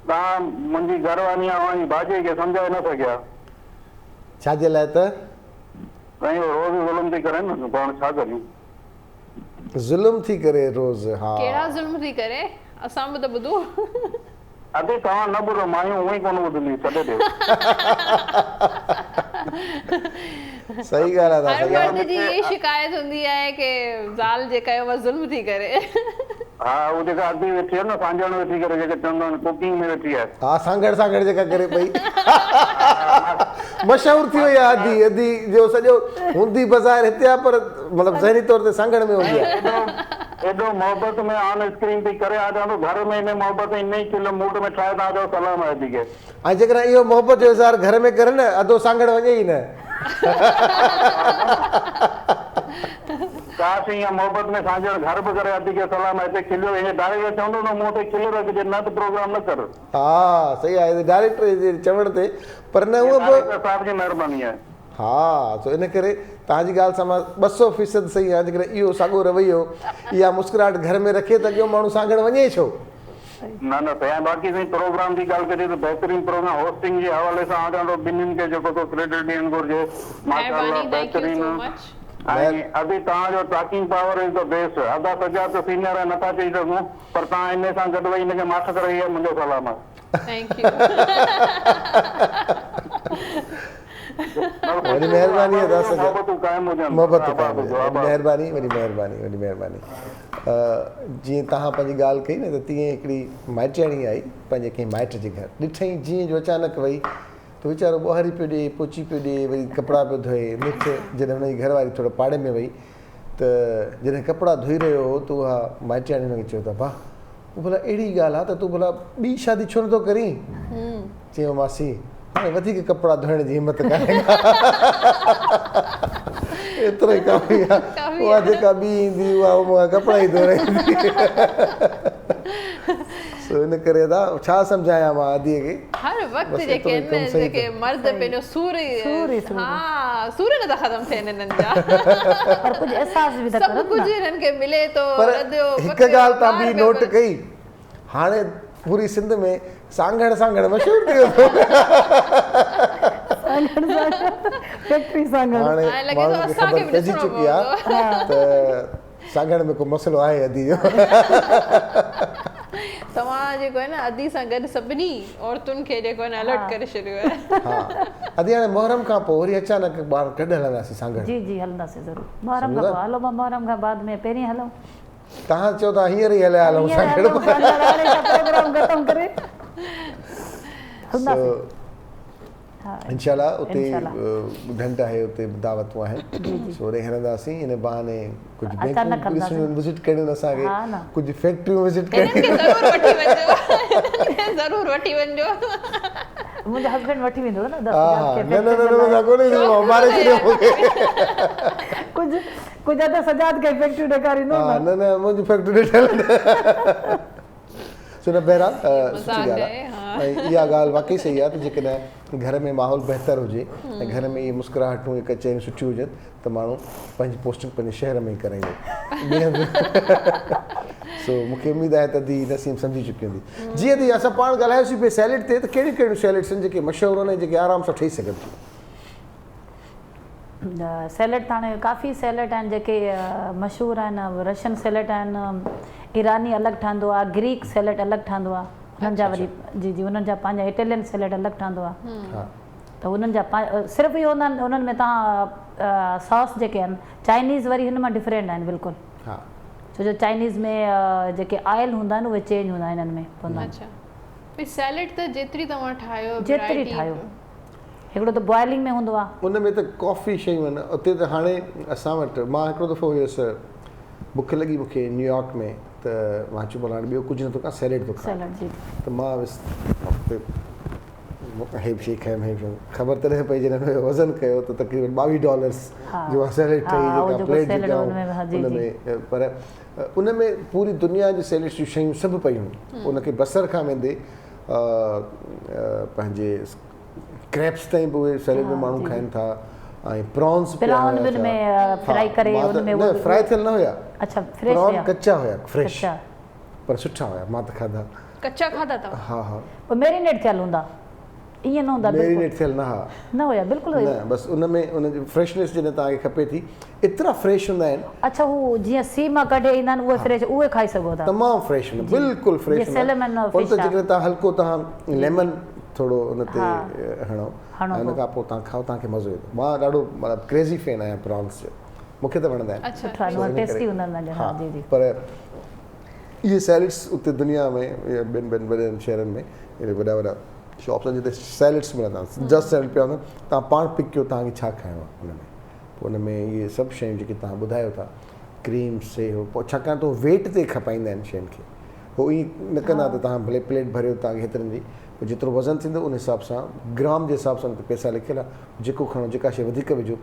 तव्हां मुंहिंजी घरवारी ऐं भाॼीअ खे सम्झाए न सघिया। छाजे लाइ? त साईं रोज़ ज़ुल्म थी करे न, पाण छा करियूं? ज़ुल्म थी करे रोज़? हा कहिड़ा ज़ुल्म थी करे, असां बि त ॿुधो। अदी तव्हां न ॿुधो, मायूं उहो ई कोन ॿुधंदी, छॾे ॾियो। सही ॻाल्हि आहे। हर मर्द जी ये शिकायत हूंदी आहे कि ज़ाल जेका आहे उहा ज़ुल्म थी करे। हा उहो जेका अदी वेठी आहे न, सांझण वेठी करे, जेके चवंदा आहिनि कुकिंग में वेठी आहे। हा सांगड़ सांगड़ जेका करे पई मशहूर थी वई आहे अदी। अदी जो सॼो हूंदी बाज़ारि हिते आहे पर मतिलबु ज़हनी तौर ते सांगड़ में हूंदी आहे। एॾो मोहबत में ऑन स्क्रीन थी करे आ जाओ, घर में इन मोहबत इन ई खिल मूड में ठाहे था जाओ, सलाम आहे अदी के। ऐं जेकॾहिं इहो मोहबत जो इज़हार घर में करे न, अधो सांगड़ वञे ई न। काश ईअं मोहबत में सांझण घर बि करे अदी के सलाम आहे, हिते खिलियो ईअं डायरेक्ट चवंदो न मूं ते खिल रखिजे, न त प्रोग्राम न कर। हा सही आहे डायरेक्टर जे चवण ते, पर न उहो साहिब जी महिरबानी आहे। हा तो इन करे तव्हांजी ॻाल्हि सां मां 200% सही आहे। जेकॾहिं इहो साॻियो रवैयो इहा मुस्कुराहट घर में रखे त ॿियो माण्हू सांगड़ वञे छो? न न साईं, बाक़ी साईं प्रोग्राम जी ॻाल्हि कजे त बहितरीन प्रोग्राम होस्टिंग जे हवाले सां आॾो ॿिन्हिनि खे जेको तो क्रेडिट ॾियणु घुरिजे। माशाल्लाह बहितरीन। ऐं अभी तव्हांजो talking power is the best. अदा सजा त सीनियर आहे, नथा चई सघूं, पर तव्हां इन सां गॾु वेही हिनखे माठ करे इहो मुंहिंजो सलाम आहे। Thank U. वॾी महिरबानी आहे। मोहबतूं क़ाइमु हुजनि। मोहबत महिरबानी, वॾी महिरबानी, वॾी महिरबानी। जीअं तव्हां पंहिंजी ॻाल्हि कई न, त तीअं हिकिड़ी माइटियाणी आई पंहिंजे कंहिं माइट जे घर, ॾिठईं जीअं जो अचानक वई त वीचारो ॿुहारी पियो ॾिए, पोची पियो ॾिए, वरी कपिड़ा पियो धोए। मिठ जॾहिं हुनजी घरवारी थोरो पाड़े में वई त जॾहिं कपिड़ा धोई रहियो हो त उहा माइटियाणी हुनखे चयो त भाउ भला अहिड़ी ॻाल्हि आहे त तूं भला ॿी शादी छो नथो करीं? चयो मासी हाणे वधीक कपिड़ा धोइण जी हिमत कान्हे, एतिरो ई काफ़ी आहे। उहा जेका ॿी ईंदी उहा कपिड़ा ई धोराईंदी। इन करे अदा छा सम्झायां मां अदीअ खे? हर वक्त जेके मर्द पंहिंजो सूर नथा ख़तम थियनि हिननि जा, पर कुझु एहसास बि सभु कुझु हिननि खे मिले थो। पर हिकु ॻाल्हि तव्हां बि नोट कई, हाणे पूरी सिंध में सांगड़ सांगड़ मशहूरु थी वियो। फैक्ट्री सांगड़ हाणे माण्हुनि खे ख़बर पइजी चुकी आहे त सांगड़ में को मसइलो आहे अदी जो। तव्हां जेको आहे न अदी सां गॾु सभिनी औरतुनि खे जेको आहे न अलर्ट करे छॾियो आहे। हा अदी हाणे मुहर्रम खां पोइ वरी अचानक ॿार कॾहिं हलंदासीं सांगड़? जी जी हलंदासीं ज़रूरु। मुहर्रम खां पोइ हलो, मां मुहर्रम खां बाद में पहिरीं हलूं। तव्हां चओ था हींअर ई हलिया हलूं सांगड़? प्रोग्राम ख़तम करे इंशाल्लाह उते ढंढ आहे, उते दावतूं आहिनि, सोरे हलंदासीं। इन बहाने कुझु बैंकूं विज़िट करणु, असांखे कुझु फैक्ट्रियूं विज़िट करणु ज़रूरु वठी वञिजो। मुंहिंजो हस्बैंड वठी वेंदो न। कुझु अधु सजाद खे फैक्ट्री ॾेखारींदो। न न मुंहिंजी फैक्ट्री ॾिठल। सो न बहरहाल सुठी मज़ाक ॻाल्हि आहे, आहे ऐं इहा ॻाल्हि वाक़ई सही आहे त जेकॾहिं घर में माहौल बहितर हुजे ऐं घर में इहे मुस्कुराहटूं कचहरियूं सुठियूं हुजनि त माण्हू पंहिंजी पोस्टिंग पंहिंजे शहर में ई कराईंदो। सो मूंखे उमेदु आहे त दी नसीम सम्झी चुकी हूंदी। जीअं दी असां पाण ॻाल्हायोसीं पिए सैलेड ते, त कहिड़ियूं कहिड़ियूं सैलेड्स आहिनि जेके मशहूरु आहिनि ऐं जेके आराम सां ठही सघनि थियूं? सैलेड त हाणे काफ़ी सैलेड आहिनि जेके मशहूरु आहिनि। रशियन सैलेड आहिनि, ईरानी अलॻि ठहंदो आहे, ग्रीक सैलेड अलॻि ठहंदो आहे, हुननि जा वरी जी जी हुननि जा पंहिंजा इटालियन सैलेड अलॻि ठहंदो आहे। त हुननि जा सिर्फ़ु इहो हूंदा आहिनि हुननि में तव्हां सॉस जेके आहिनि चाइनीज़ वरी हिन मां डिफरेंट आहिनि बिल्कुलु। हा, छो जो चाइनीज़ में जेके आयल हूंदा आहिनि उहे चेंज हूंदा आहिनि हिननि में। अच्छा, भई सैलेड त जेतिरी तव्हां ठाहियो जेतिरी ठाहियो, हिकिड़ो त बॉइलिंग में हूंदो आहे, उन में त कॉफ़ी शयूं आहिनि। उते त हाणे असां वटि मां हिकिड़ो दफ़ो हुयुसि, बुख लॻी मूंखे न्यूयॉर्क में, त मां चयो भला हाणे ॿियो कुझु नथो कयां, सैलेड थो खायां। सैलेड जी त मां हुते हे बि शइ खायमि, हे बि ख़बर तॾहिं पई जॾहिं हुनजो वज़न कयो त तक़रीबन $22 जो सैलेड ठही, जेका प्लेट हुन में। पर उन में पूरी दुनिया जी सैलेड्स जूं शयूं सभु पयूं हुयूं। उनखे बसर खां वेंदे पंहिंजे क्रैप्स ताईं बि उहे सैलेड में माण्हू खाइनि था, ऐं प्रॉन्स फ्राई करे न फ्राई थियल न हुया, अच्छा फ्रेश प्रॉन कच्चा हुया, फ्रेश, अच्छा पर सुठा हुया, मां त खाधा। कच्चा खाधा अथव? हा हा, पोइ मैरिनेट थियल हूंदा, ईअं न हूंदा बिल्कुलु मैरिनेट थियल न, हा न हुया बिल्कुलु न, बसि उन में उनजी फ्रेशनेस जॾहिं तव्हांखे खपे थी, एतिरा फ्रेश हूंदा आहिनि। अच्छा, हू जीअं सी मां कढे ईंदा आहिनि उहे फ्रेश, उहे खाई सघो था, तमामु फ्रेश हूंदा, बिल्कुलु फ्रेश हूंदा। और त जेकॾहिं तव्हां हल्को तव्हां लेमन थोरो उन ते हणो, हुन खां पोइ तव्हां खाओ, तव्हांखे मज़ो ईंदो। मां ॾाढो मतिलबु क्रेज़ी फैन आहियां प्रॉन्स जो, मूंखे त वणंदा आहिनि। सुठा टेस्टी हूंदा आहिनि। जी जी, पर इहे सैलेड्स उते दुनिया में ॿिनि वॾनि शहरनि में अहिड़े वॾा वॾा शॉप्स आहिनि जिते सैलेड्स मिलंदा आहिनि, जस्ट सैलेड पिया हूंदा, तव्हां पाण पिक कयो तव्हांखे छा खाइणो आहे हुन में। पोइ हुन में इहे सभु शयूं जेके तव्हां ॿुधायो था, क्रीम्स से हो, पोइ छाकाणि त वेट ते खपाईंदा आहिनि शयुनि खे, हो ईअं न कंदा त तव्हां भले प्लेट भरियो तव्हांखे हेतिरनि जी, पोइ जेतिरो वज़न थींदो उन हिसाब सां ग्राम जे हिसाब सां पैसा लिखियल आहे, जेको खणो, जेका शइ वधीक विझो,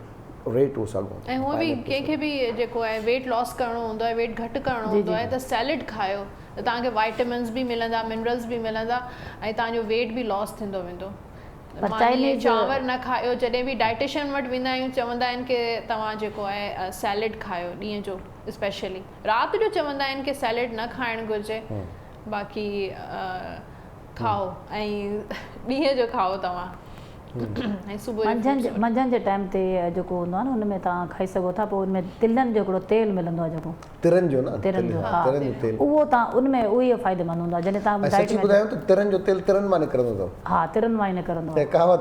रेट उहो साॻियो। ऐं हूअं बि कंहिंखे बि जेको आहे वेट लॉस करिणो हूंदो आहे, वेट घटि करिणो हूंदो आहे, त सैलेड खायो त तव्हांखे वाइटामिन्स बि मिलंदा, मिनरल्स बि मिलंदा, ऐं तव्हांजो वेट बि लॉस थींदो वेंदो। चांवर न खायो, जॾहिं बि डाइटिशियन वटि वेंदा आहियूं चवंदा आहिनि की तव्हां जेको आहे सैलेड खायो ॾींहं जो, स्पेशली राति जो चवंदा आहिनि की सैलेड न खाइणु घुरिजे, बाक़ी खाओ ऐं ॾींहं जो खाओ तव्हां, ऐं सुबुह मंझंदि जे टाइम ते जेको हूंदो आहे न हुन में तव्हां खाई सघो था। पोइ हुन में तिलनि जो हिकिड़ो तेल मिलंदो आहे, जेको तिरनि जो न, तिरनि जो, हा तेल, उहो तव्हां उन में उहो फ़ाइदेमंद हूंदो आहे। जॾहिं तव्हां सच्ची ॿुधायो त तिरनि जो तेल तिरनि मां निकिरंदो अथव। हा, तिरनि मां ई निकिरंदो आहे, कहावत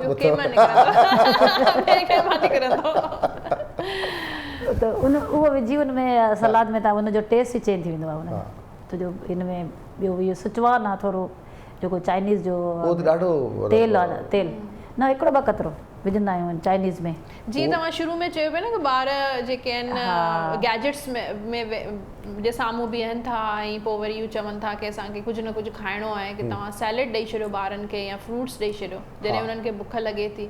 त उहो विझी हुन में सलाद में तव्हां हुनजो टेस्ट ई चेंज थी वेंदो आहे हुन में। त जो हिन में ॿियो इहो सिचवान आहे थोरो, जेको चाइनीज़ जो तेल आहे, तेल न हिकिड़ो ॿ कतरो विझंदा आहियूं चाइनीज़ में। जीअं तव्हां शुरू में चयो पिया न की ॿार जेके आहिनि गैजेट्स में जे साम्हूं बीहनि था ऐं पोइ वरी इहो चवनि था की असांखे कुझु न कुझु खाइणो आहे, की तव्हां सैलेड ॾेई छॾियो ॿारनि खे या फ्रूट्स ॾेई छॾियो जॾहिं उन्हनि खे बुख लॻे थी,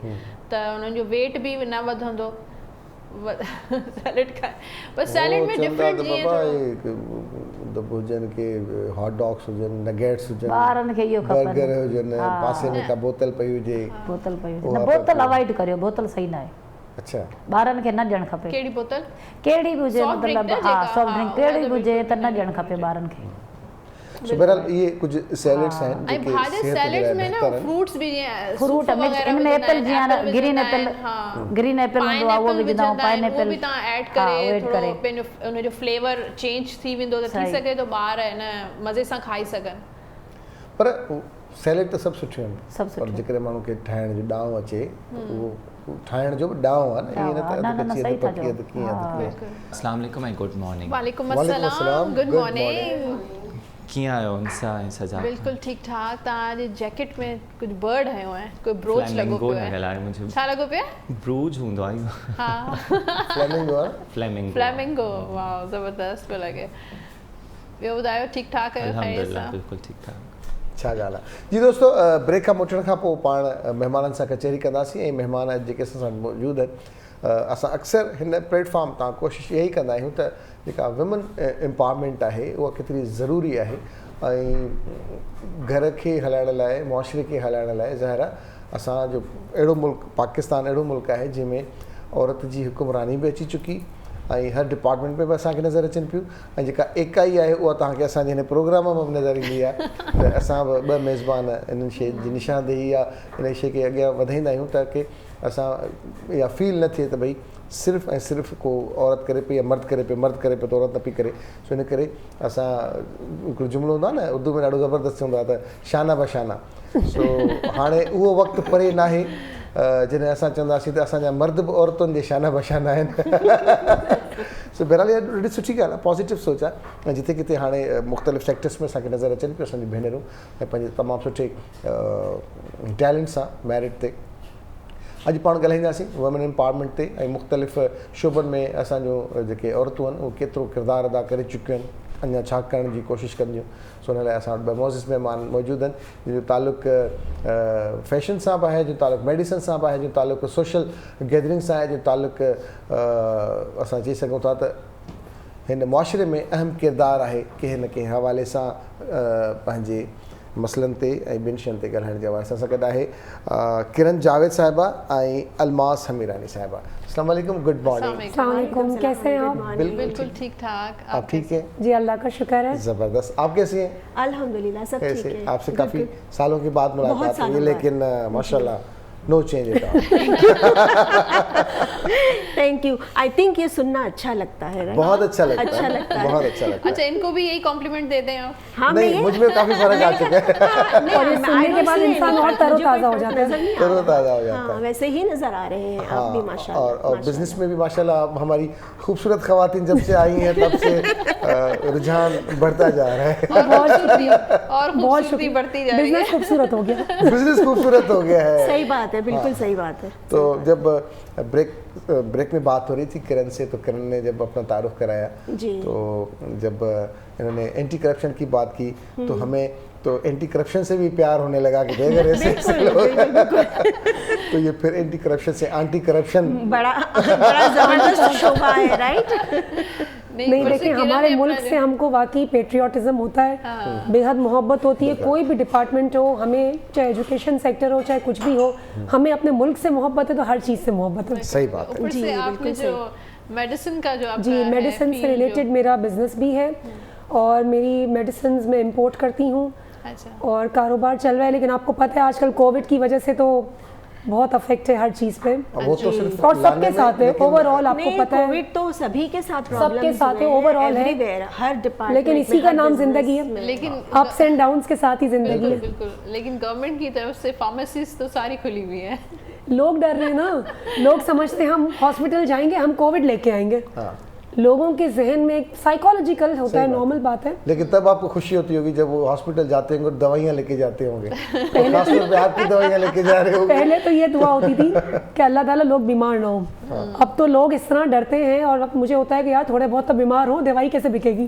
त उन्हनि जो वेट बि न वधंदो सैलेड खाए। पर सैलेड में डिफरेंट हुजनि के हॉट डॉग्स हुजनि, नगेट्स हुजनि, ॿारनि खे इहो खपे, बर्गर हुजनि, पासे में का बोतल पई हुजे, बोतल पई हुजे न, बोतल अवॉइड करियो, बोतल सही न आहे। अच्छा, ॿारनि खे न ॾियणु खपे। कहिड़ी बोतल? कहिड़ी बि हुजे, मतिलबु हा सॉफ्ट ड्रिंक कहिड़ी बि हुजे त न ॾियणु खपे ॿारनि खे। बहरहाल इहे कुझु सैलेड्स आहिनि ऐं भाॼी सैलेड्स में न फ्रूट्स बि, जीअं फ्रूट इनमें एप्पल, जीअं ग्रीन एप्पल हूंदो आहे उहो विझंदा आहियूं, पाइनएप्पल बि तव्हां ऐड करे थोरो पंहिंजो उनजो फ्लेवर चेंज थी वेंदो, त थी सघे तो ॿार इन मज़े सां खाई सघनि। पर सैलेड त सभु सुठियूं आहिनि, पर जेकॾहिं माण्हू खे ठाहिण जो ॾांहुं अचे उहो ठाहिण जो बि ॾांहुं आहे न, ईअं न त कीअं। अस्सलाम वालेकुम ऐं गुड मॉर्निंग। वालेकुम अस्सलाम, गुड मॉर्निंग। कीअं आहियो इंसा ऐं सजा? बिल्कुलु ठीकु ठाक। तव्हांजे जैकेट में कुझु बर्ड हयो आहे, कोई ब्रोच लॻो पियो आहे, छा लॻो पियो आहे? ब्रूज हूंदो आहे। हा, फ्लेमिंगो, वाह ज़बरदस्त पियो लॻे। ॿियो ॿुधायो, ठीकु ठाक आहियो? अल्हम्दुलिल्लाह बिल्कुलु ठीकु ठाक। छा ॻाल्हि आहे। जी दोस्तो, ब्रेक खां मोटण खां पोइ पाण महिमाननि सां कचहरी कंदासीं, ऐं महिमान जेके असां सां मौजूदु आहिनि, असां अक्सर हिन प्लेटफॉर्म तां कोशिशि इहा ई कंदा आहियूं त जेका विमन एम्पावरमेंट आहे उहा केतिरी ज़रूरी आहे, ऐं घर खे हलाइण लाइ, मुआशरे खे हलाइण लाइ ज़ाहिर आहे असांजो अहिड़ो मुल्क, पाकिस्तान अहिड़ो मुल्क आहे जंहिंमें औरत जी हुकुमरानी बि अची चुकी ऐं हर डिपार्टमेंट में बि असांखे नज़र अचनि पियूं ऐं जेका एकाई आहे उहा तव्हांखे असांजे हिन प्रोग्राम में बि नज़र ईंदी आहे। त असां बि 2 मेज़बान इन्हनि शइ जी निशानदेही आहे इन शइ खे अॻियां वधाईंदा आहियूं ताकी असां इहा फील न थिए त भई सिर्फ़ु ऐं सिर्फ़ु को औरत करे पई या मर्द करे पियो, मर्द करे पियो त औरत न पई करे। सो इन करे असां हिकिड़ो जुमिलो हूंदो आहे न उर्दू में ॾाढो ज़बरदस्त हूंदो आहे त शाना बशाना। सो हाणे उहो वक़्तु परे नाहे जॾहिं असां चवंदासीं त असांजा मर्द बि औरतुनि जे शाना बशाना आहिनि। सो बहरहाल इहा ॾाढी सुठी ॻाल्हि आहे, पॉज़िटिव सोच आहे ऐं जिते किथे हाणे मुख़्तलिफ़ सेक्टर्स में असांखे नज़र अचनि पियूं असांजी भेनरूं ऐं पंहिंजे तमामु सुठे टैलेंट सां मैरिट ते। अॼु पाण ॻाल्हाईंदासीं वुमेन एम्पावरमेंट ते ऐं मुख़्तलिफ़ शोबनि में असांजो जेके औरतूं आहिनि उहे केतिरो किरदारु अदा करे चुकियूं आहिनि, अञा छा करण जी कोशिशि कंदियूं। सो हुन लाइ असां वटि 2 मोज़िज़ महिमान मौजूदु आहिनि जंहिंजो तालुक़ु फैशन सां बि आहे, जो तालुक़ु मेडिसन सां बि आहे, जो तालुक़ु सोशल गैदरिंग सां आहे, जो तालुक़ु असां चई सघूं था त हिन मुआशरे में अहम किरदारु आहे कंहिं न कंहिं हवाले सां पंहिंजे मसइलनि ते ऐं ॿिनि शयुनि ते ॻाल्हाइण जे हवाले सां। असां गॾु आहे किरण जावेद साहिबा ऐं अलमास हमीरानी साहिबा। अस्सलाम वालेकुम, गुड मॉर्निंग। अस्सलाम वालेकुम, कैसे हैं आप? बिल्कुल ठीक ठाक। आप ठीक हैं? जी अल्लाह का शुक्र है। ज़बरदस्त। आप कैसी हैं? अल्हम्दुलिल्लाह सब ठीक है। आपसे काफ़ी सालों के बाद मुलाकात हुई, लेकिन माशाल्लाह no change at all. Thank you. I think ये सुनना अच्छा लगता है, राइट? बहुत अच्छा लगता अच्छा है, लगता है, बहुत अच्छा लगता है। अच्छा, इनको भी यही कॉम्प्लीमेंट दे दें आप? हाँ, नहीं, मुझ में काफ़ी फर्क आ चुका है। और ये सुनने के बाद इंसान और तरोताज़ा हो जाता है। तरोताज़ा हो जाता है। वैसे ही नजर आ रहे हैं आप भी माशाल्लाह। और बिजनेस में भी माशाल्लाह हमारी खूबसूरत ख़वातीन जब से आई हैं तब से रुझान बढ़ता जा रहा है। बहुत शुक्रिया, और खूबसूरती बढ़ती जा रही है। बिजनेस खूबसूरत हो गया, बिजनेस खूबसूरत हो गया है। सही बात है, बिल्कुल सही बात है। तो जब ब्रेक में बात हो रही थी किरण से, तो किरण ने जब अपना तारुफ कराया जी। तो जब इन्होंने एंटी करप्शन की बात की तो हमें तो एंटी करप्शन से भी प्यार होने लगा कि अगर ऐसे लोग तो ये फिर एंटी करप्शन से एंटी करप्शन बड़ा जबरदस्त शोभा है, राइट? नहीं देखिए, हमारे मुल्क से हमको वाकई पेट्रियाटिज्म होता है, बेहद मोहब्बत होती है। कोई भी डिपार्टमेंट हो, हमें चाहे एजुकेशन सेक्टर हो चाहे कुछ भी हो, हमें अपने मुल्क से मोहब्बत है तो हर चीज़ से मोहब्बत है। सही बात है। ऊपर से आपने जो मेडिसिन का जो आपका जी, मेडिसिन से रिलेटेड मेरा बिजनेस भी है और मेरी मेडिसिन मैं इंपोर्ट करती हूँ। अच्छा। और कारोबार चल रहा है, लेकिन आपको पता है आजकल कोविड की वजह से तो बहुत अफेक्ट है हर चीज़ पे। वो तो सिर्फ और सबके साथ है ओवरऑल, आपको पता है कोविड तो सभी के साथ सबके साथ है, ओवरऑल है, एवरीवेयर, हर डिपार्टमेंट। लेकिन इसी का नाम जिंदगी है, लेकिन अप्स एंड डाउन्स के साथ ही जिंदगी है। बिल्कुल, लेकिन गवर्नमेंट की तरफ से फार्मेसीज तो सारी खुली हुई है। लोग डर रहे हैं ना, लोग समझते हैं हम हॉस्पिटल जाएंगे हम कोविड लेके आएंगे। हाँ। लोगों के जहन में एक साइकोलॉजिकल होता है, नॉर्मल बात है। लेकिन तब आपको खुशी होती होगी जब वो हॉस्पिटल जाते होंगे, दवाइयाँ लेके जाते होंगे, खास तौर पे आपकी दवाइयाँ लेके जा रहे होंगे। पहले तो ये दुआ होती थी कि अल्लाह ताला लोग बीमार ना हो। अब तो लोग इस तरह डरते हैं और अब मुझे होता है कि यार थोड़े बहुत तो बीमार हो, दवाई कैसे बिकेगी?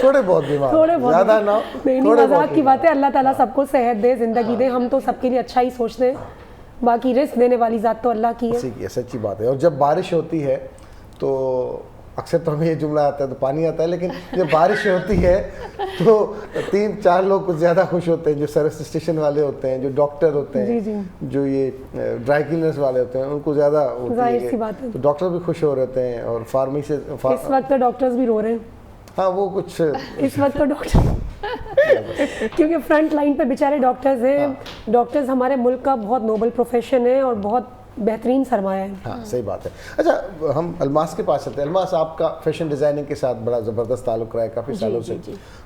थोड़े बहुत बीमार, थोड़े बहुत ज़्यादा ना, नहीं, मजाक की बात है। अल्लाह ताला सबको सेहत दे, जिंदगी दे, हम तो सबके लिए अच्छा ही सोचते हैं, बाकी रिस्क देने वाली ज़ात तो अल्लाह की है। सच्ची बात है। और जब बारिश होती है तो अक्सर तो हमें ये जुमला आता है तो पानी आता है, लेकिन जब बारिश होती है तो 3-4 लोग कुछ ज़्यादा खुश होते हैं, जो सर्विस स्टेशन वाले होते हैं, जो डॉक्टर होते हैं, जो ये ड्राई क्लीनर्स वाले होते हैं, उनको ज़्यादा जाहिर सी बात है। तो डॉक्टर भी खुश हो रहते हैं और फार्मेसी इस वक्त तो डॉक्टर्स भी रो रहे हैं। हाँ, वो कुछ इस वक्त तो डॉक्टर क्योंकि फ्रंट लाइन पे बेचारे डॉक्टर्स हैं। डॉक्टर्स हमारे मुल्क का बहुत नोबल प्रोफेशन है और बहुत बेहतरीन सरमाया है। हाँ, सही बात है। अच्छा, हम अलमास के पास चलते हैं। अलमास, आपका फैशन डिज़ाइनिंग के साथ बड़ा ज़बरदस्त ताल्लुक़ रहा है काफ़ी सालों से।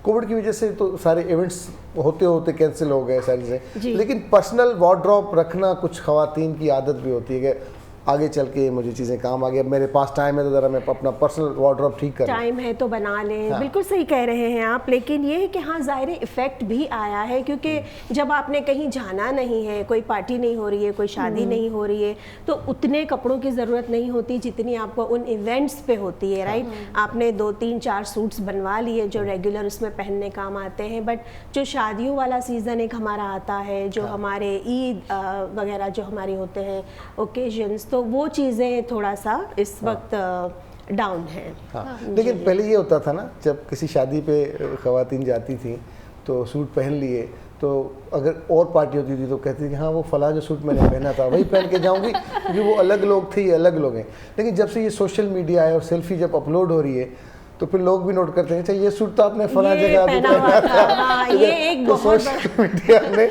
कोविड की वजह से तो सारे इवेंट्स होते होते कैंसिल हो गए सारी चीज़ें, लेकिन पर्सनल वार्डरोब रखना कुछ ख़वातीन की आदत भी होती है कि आगे चल के मुझे चीज़ें काम आ गई, अब मेरे पास टाइम है तो ज़रा मैं अपना पर्सनल वार्डरोब ठीक कर, टाइम है तो बना लें। हाँ। बिल्कुल सही कह रहे हैं आप, लेकिन ये है कि हाँ ज़ाहिर इफ़ेक्ट भी आया है, क्योंकि जब आपने कहीं जाना नहीं है, कोई पार्टी नहीं हो रही है, कोई शादी नहीं हो रही है, तो उतने कपड़ों की ज़रूरत नहीं होती जितनी आपको उन इवेंट्स पे होती है, राइट? आपने 2-3-4 सूट्स बनवा लिए जो रेगुलर उसमें पहनने काम आते हैं, बट जो शादियों वाला सीज़न एक हमारा आता है, जो हमारे ईद वगैरह जो हमारे होते हैं ओकेजन्स, तो वो चीज़ें थोड़ा सा इस वक्त डाउन है। हाँ, लेकिन पहले ये होता था ना, जब किसी शादी पे ख़वातीन जाती थी तो सूट पहन लिए, तो अगर और पार्टी होती थी तो कहती थी कि हाँ वो फला जो सूट मैंने पहना था वही पहन के जाऊंगी, क्योंकि वो अलग लोग थे, ये अलग लोग हैं। लेकिन जब से ये सोशल मीडिया है और सेल्फी जब अपलोड हो रही है तो फिर लोग भी नोट करते हैं, अच्छा ये सूट तो आपने फला जगह भी पहना था। हाँ, ये एक तो बहुत सोशल मीडिया ने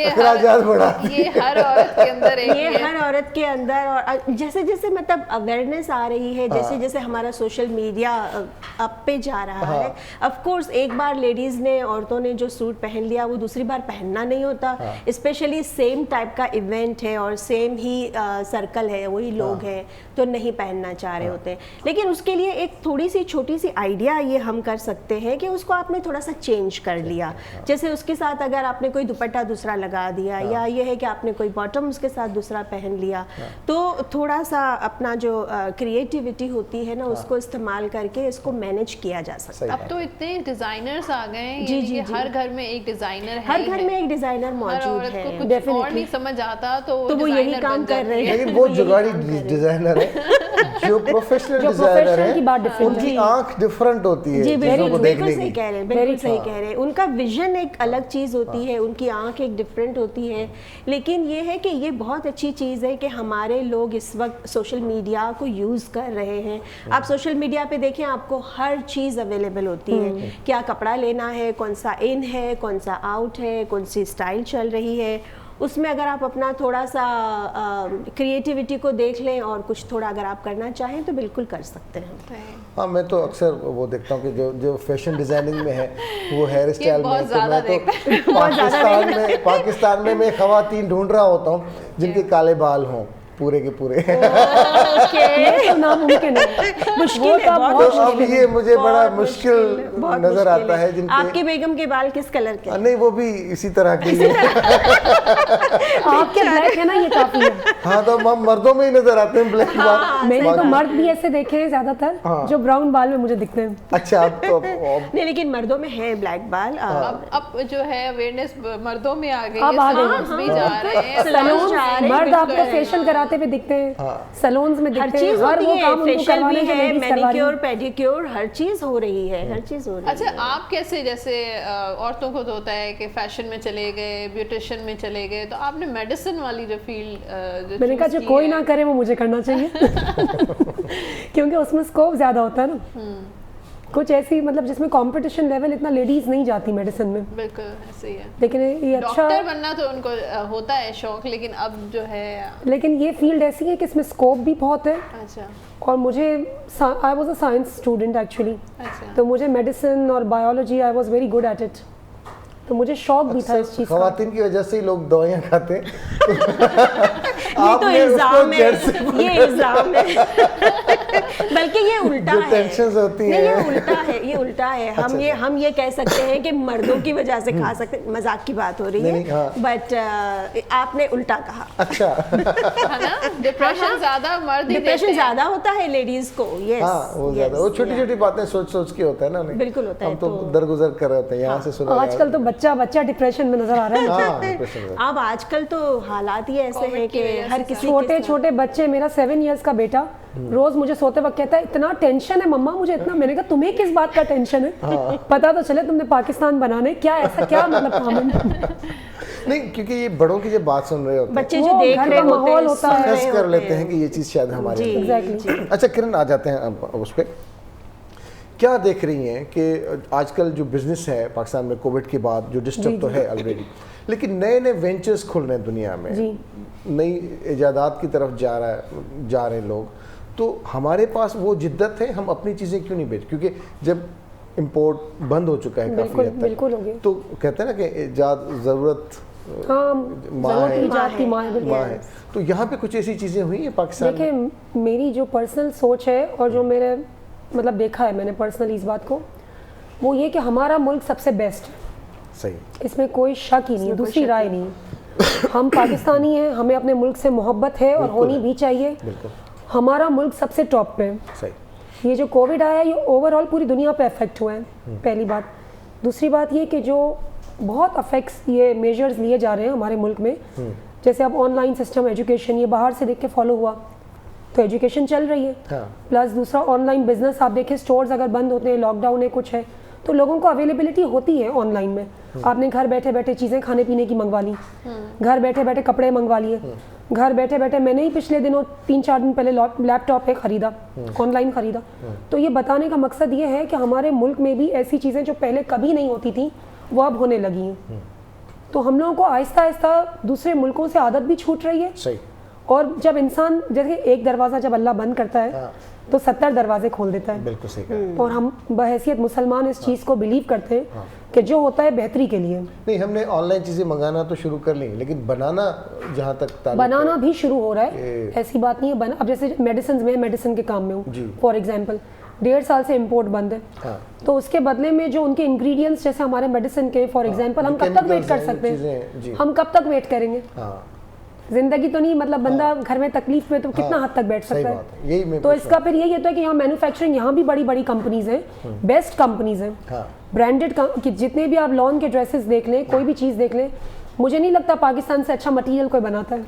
अखराजात बढ़ा दिए। ये हर औरत के अंदर एक ये हर औरत के अंदर, और जैसे जैसे मतलब अवेयरनेस आ रही है, जैसे जैसे हमारा सोशल मीडिया अप पे जा रहा है, ऑफ कोर्स एक बार लेडीज ने, औरतों ने जो सूट पहन लिया वो दूसरी बार पहनना नहीं होता, स्पेशली सेम टाइप का इवेंट है और सेम ही सर्कल है, वही लोग हैं, तो नहीं पहनना चाह रहे होते। लेकिन उसके लिए एक थोड़ी सी छोटी सी आइडिया ये हम कर सकते हैं कि उसको आपने थोड़ा सा चेंज कर लिया। जैसे उसके साथ अगर आपने कोई दुपट्टा दूसरा लगा दिया, या ये है कि आपने कोई बॉटम उसके साथ दूसरा पहन लिया, तो थोड़ा सा अपना जो क्रिएटिविटी होती है ना, उसको इस्तेमाल करके इसको मैनेज किया जा सकता है। अब तो इतने डिजाइनर्स आ गए हैं, जी, ये जी, कि जी। हर घर में एक डिजाइनर है, हर घर में एक डिजाइनर हर मौजूद औरत है। को कुछ और नहीं समझ आता तो वो यही designer काम बन कर जाती रहे है। हैं। लेकिन वो जुगाड़ी डिजाइनर है, जो प्रोफेशनल डिजाइनर की बात है, different उनकी आंख डिफरेंट होती है जी चीजों बिल्कुल को बिल्कुल देखने सही की। कह रहे हैं, बिल्कुल सही कह रहे हैं। उनका विजन एक अलग चीज़ होती है, उनकी आंख एक डिफरेंट होती है। लेकिन ये है कि ये बहुत अच्छी चीज़ है कि हमारे लोग इस वक्त सोशल मीडिया को यूज़ कर रहे हैं। आप सोशल मीडिया पे देखें, आपको हर चीज़ अवेलेबल होती है, क्या कपड़ा लेना है, कौन सा इन है, कौन सा आउट है, कौन सी स्टाइल चल रही है, उसमें अगर आप अपना थोड़ा सा क्रिएटिविटी को देख लें और कुछ थोड़ा अगर आप करना चाहें तो बिल्कुल कर सकते हैं। हाँ, मैं तो अक्सर वो देखता हूँ कि जो फैशन डिजाइनिंग में है वो हेयर स्टाइल में, बहुत तो ज्यादा मैं तो पाकिस्तान में मैं खवातीन ढूंढ रहा होता हूँ जिनके काले बाल हों पूरे के पूरे। नामुमकिन है, मुश्किल है, तो बहुत अब ये मुझे बड़ा मुश्किल बहुत नजर मुश्किल आता है जिनके। आपकी बेगम के बाल किस कलर के? नहीं, वो भी इसी तरह के ही है। आपके ब्लैक है ना, ये काफी है। हाँ, तो हम मर्दों में ही नजर आते हैं ब्लैक बाल। मैंने तो मर्द भी ऐसे देखे हैं ज्यादातर, जो ब्राउन बाल में मुझे दिखते हैं। अच्छा, अब तो नहीं, लेकिन मर्दों में है ब्लैक बाल। अब जो है अवेयरनेस मर्दों में आ गई अब आ गई। सलून्स भी जा रहे हैं, सलून्स जा रहे हैं, मर्द आपको बिल्कुल। फेशियल कराते हुए दिखते हैं, सैलून्स में हर दिखते चीज हैं, हर होती वो है, काम उनको फेशियल करवाने भी जो है, लेडीज करवा रही मैनिक्योर हैं। पेडिक्योर, हर चीज हो रही है, हर चीज हो रही अच्छा, है। आप कैसे, जैसे औरतों को तो होता है कि फैशन में चले गए, ब्यूटिशियन में चले गए, तो आपने मेडिसिन वाली जो फील्ड मैंने कहा जो कोई ना करे वो मुझे करना चाहिए क्योंकि उसमें स्कोप ज्यादा होता है ना, कुछ ऐसी मतलब जिसमें कंपटीशन लेवल इतना लेडीज नहीं जाती मेडिसिन में, बिल्कुल ऐसे ही है। लेकिन ये अच्छा, डॉक्टर बनना तो उनको होता है शौक, लेकिन अब जो है लेकिन ये फील्ड ऐसी है कि इसमें स्कोप भी बहुत है। अच्छा और मुझे, I was a science student actually, अच्छा तो मुझे मेडिसिन और biology I was very good at it, तो मुझे शौक भी था इस चीज़ का। खवातीन की वजह से ही लोग दवाइयाँ खाते हैं। ये तो इल्जाम है, ये इल्जाम है। बल्कि ये उल्टा जो है, टेंशन्स होती नहीं, ये हैं। उल्टा है, ये उल्टा है। हम ये कह सकते हैं कि मर्दों की वजह से खा सकते, मजाक की बात हो रही नहीं, है, हाँ। बट आपने उल्टा कहा। अच्छा, है ना, डिप्रेशन ज्यादा मर्द ही डिप्रेशन देते हैं। ज्यादा होता है लेडीज को। यस, हाँ, वो ज्यादा, वो छोटी छोटी बातें सोच सोच के होता है ना उन्हें। बिल्कुल होता है, हम तो तो- दरगुजर कर रहे होते हैं यहाँ से सुना। आजकल तो बच्चा डिप्रेशन में नजर आ रहा है। हाँ, depression में। अब आजकल तो हालात ही ऐसे कोविड हैं की कि वजह हर से किसी छोटे के साथ- छोटे बच्चे, मेरा 7 इयर्स का बेटा रोज मुझे सोते वक्त कहता है इतना टेंशन है मम्मा मुझे इतना। मैंने कहा तुम्हें किस बात का टेंशन है, पता तो चले तुमने पाकिस्तान बनाने, क्या ऐसा क्या मतलब कॉमेंट। नहीं, क्योंकि ये बड़ों की जब बात सुन रहे होते हैं, बच्चे वो जो देख घर रहे का होते हैं, माहौल होता सुन है, रहे खस कर होते लेते हैं। हैं कि ये चीज़ शायद हमारे जी, अंदर। एग्जैक्टली। अच्छा किरण, आ जाते हैं अब उस पर। क्या देख रही हैं कि आजकल जो बिजनेस है पाकिस्तान में कोविड के बाद जो डिस्टर्ब तो है ऑलरेडी, लेकिन नए नए वेंचर्स खुल रहे हैं दुनिया में, जी। नई इजादात की तरफ जा रहे हैं लोग, तो हमारे पास वो जिद्दत है, हम अपनी चीज़ें क्यों नहीं बेच, क्योंकि जब इंपोर्ट बंद हो चुका है काफ़ी बिल्कुल हद तक, बिल्कुल हो गया। तो कहते हैं ना कि इजाद ज़रूरत हाँ, माँ जरूरत है, ईजाद की माँ है, बिल्कुल। माँ है। तो यहाँ पे कुछ ऐसी चीज़ें हुई हैं पाकिस्तान में? देखिए, मेरी जो पर्सनल सोच है और जो मेरे मतलब देखा है मैंने पर्सनली इस बात को, वो ये कि हमारा मुल्क सबसे बेस्ट है, सही, इसमें कोई शक ही नहीं, दूसरी राय नहीं। हम पाकिस्तानी हैं, हमें अपने मुल्क से मोहब्बत है और होनी भी चाहिए। बिल्कुल हमारा मुल्क सबसे टॉप पे है। सही। ये जो कोविड आया है ये ओवरऑल पूरी दुनिया पे अफेक्ट हुआ है, पहली बात। दूसरी बात ये कि जो बहुत अफेक्ट्स ये मेजर्स लिए जा रहे हैं हमारे मुल्क में, जैसे अब ऑनलाइन सिस्टम एजुकेशन, ये बाहर से देख के फॉलो हुआ, तो एजुकेशन चल रही है। हाँ। प्लस दूसरा ऑनलाइन बिजनेस, आप देखें स्टोर्स अगर बंद होते हैं, लॉकडाउन है, कुछ है, तो लोगों को अवेलेबिलिटी होती है ऑनलाइन में। आपने घर बैठे बैठे चीज़ें खाने पीने की मंगवा ली, घर बैठे बैठे कपड़े मंगवा लिए, घर बैठे बैठे मैंने ही पिछले दिनों 3-4 दिन पहले लैपटॉप है खरीदा, ऑनलाइन खरीदा। तो ये बताने का मकसद ये है कि हमारे मुल्क में भी ऐसी चीज़ें जो पहले कभी नहीं होती थी वो अब होने लगी हैं। तो हम लोगों को आहिस्ता आहिस्ता दूसरे मुल्कों से आदत भी छूट रही है। सही। और जब इंसान, जैसे एक दरवाज़ा जब अल्लाह बंद करता है तो 70 दरवाजे खोल देता है। बिल्कुल सही कहा। और हम बहैसियत मुसलमान इस चीज़ को बिलीव करते हैं कि जो होता है बेहतरी के लिए। नहीं, हमने ऑनलाइन चीज़ें मंगाना तो शुरू कर ली, लेकिन बनाना जहाँ तक ताल्लुक बनाना है, भी शुरू हो रहा है, ऐसी बात नहीं है। बना, अब जैसे मेडिसिन के काम में हूँ फॉर एग्जांपल, 1.5 साल से इंपोर्ट बंद है। हाँ। तो उसके बदले में जो उनके इंग्रेडिएंट्स जैसे हमारे मेडिसिन के फॉर एग्जांपल, हम कब तक वेट कर सकते हैं? हम कब तक वेट करेंगे? जिंदगी तो नहीं, मतलब बंदा घर में तकलीफ में तो कितना हद तक बैठ सकता है? यही मैं तो इसका फिर यही होता है कि यहाँ मैन्युफैक्चरिंग, यहाँ भी बड़ी बड़ी कंपनीज हैं, बेस्ट कंपनीज हैं, ब्रांडेड कि जितने भी आप लॉन के ड्रेसेस देख लें, कोई भी चीज़ देख लें, मुझे नहीं लगता पाकिस्तान से अच्छा मटेरियल कोई बनाता है।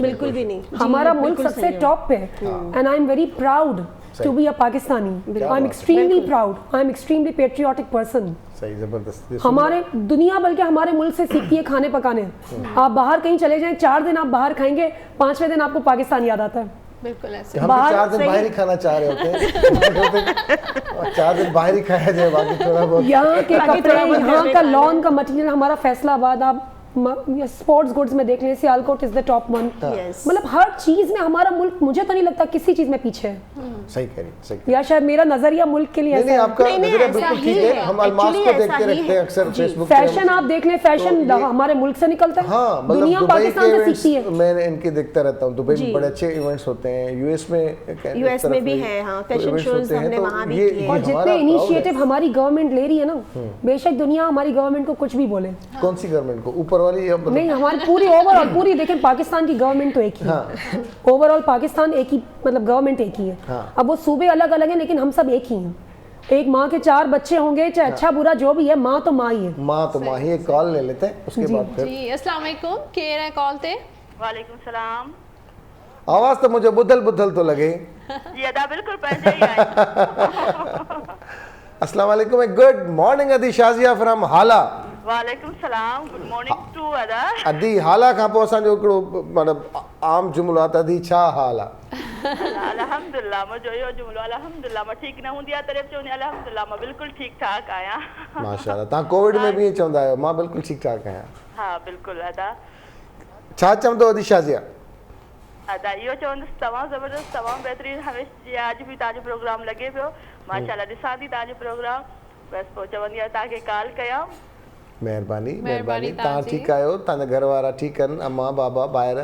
बिल्कुल भी नहीं। हमारा मुल्क सबसे टॉप पे है and I am very proud to be a Pakistani. I am extremely proud, I am extremely patriotic person. सही, जबरदस्त। हमारे दुनिया बल्कि हमारे मुल्क से सीखती है खाने पकाने। आप बाहर कहीं चले जाएं, 4 दिन आप बाहर खाएंगे, 5वें दिन आपको पाकिस्तान याद आता है। बिल्कुल ऐसे। हम 4 दिन बाहर ही खाना चाह रहे होते हैं। 4 दिन बाहर ही खाया जाए, बाकी थोड़ा बहुत यहाँ के कपड़े, यहाँ का लॉन का मटेरियल, हमारा फैसलाबाद, आप स्पोर्ट्स गुड्स में देख लें, Sialkot is the top one. मतलब हर चीज में हमारा मुल्क, मुझे तो नहीं लगता किसी चीज में पीछे है। सही कह रही, या शायद मेरा नजरिया मुल्क के लिए नहीं, ऐसा है। आपका नजरिया बिल्कुल ठीक है। हम अलमास को देखते रहते हैं अक्सर फेसबुक पे। फैशन आप देख लें, फैशन हमारे मुल्क से निकलता है। हाँ, दुनिया पाकिस्तान से सीखती है। मैं इनके देखता रहता हूँ, दुबई में बड़े अच्छे इवेंट्स होते हैं, यूएस में भी है। हाँ, फैशन शोज हमने वहाँ भी किए। और जितने इनिशिएटिव हमारी गवर्नमेंट ले रही है ना, बेशक दुनिया हमारी गवर्नमेंट को कुछ भी बोले। कौन सी गवर्नमेंट को? ऊपर वाली? नहीं, हमारी पूरी ओवरऑल पूरी देखें, पाकिस्तान की गवर्नमेंट तो एक ही है। ओवरऑल पाकिस्तान एक ही, मतलब गवर्नमेंट एक ही है। अब वो सूबे अलग अलग हैं, लेकिन हम सब एक ही हैं। एक माँ के 4 बच्चे होंगे, चाहे अच्छा बुरा जो भी है, माँ तो माँ ही है। माँ तो माँ ही है। कॉल ले लेते हैं, उसके बाद फिर। जी, अस्सलाम वालेकुम, के रहा कॉल थे? वालेकुम सलाम। आवाज तो मुझे बुधल तो लगे। जी अदा बिल्कुल पहले ही आई। अस्सलाम वालेकुम, गुड मॉर्निंग अदी शाजिया फ्रॉम हाला। वालेकुम सलाम, गुड मॉर्निंग टू अदा। अदी हाला खां पोइ असांजो हिकिड़ो मतिलबु आम जुमिलो आहे त अदी छा हाल आहे? अल्हम्दुलिल्लाह, मुंहिंजो इहो जुमिलो अल्हम्दुलिल्लाह, मां ठीकु न हूंदी आहे तॾहिं बि चवंदी आहियां अल्हम्दुलिल्लाह मां बिल्कुलु ठीकु ठाक आहियां। माशाअल्लाह, तव्हां कोविड में बि ईअं चवंदा आहियो, मां बिल्कुलु ठीकु ठाक आहियां। हा बिल्कुलु अदा। छा चवंदो अदी शाजिया? अदा इहो चवंदुसि तमामु ज़बरदस्त, तमामु बहितरीनु। हमेशह अॼु बि तव्हांजो प्रोग्राम लॻे पियो, माशाअल्लाह ॾिसां थी तव्हांजो प्रोग्राम, बसि पोइ चवंदी आहियां तव्हांखे कॉल कयां। महिरबानी महिरबानी। तव्हां ठीकु आहियो? तव्हांजा घर वारा ठीकु आहिनि? अम्मा बाबा ॿाहिर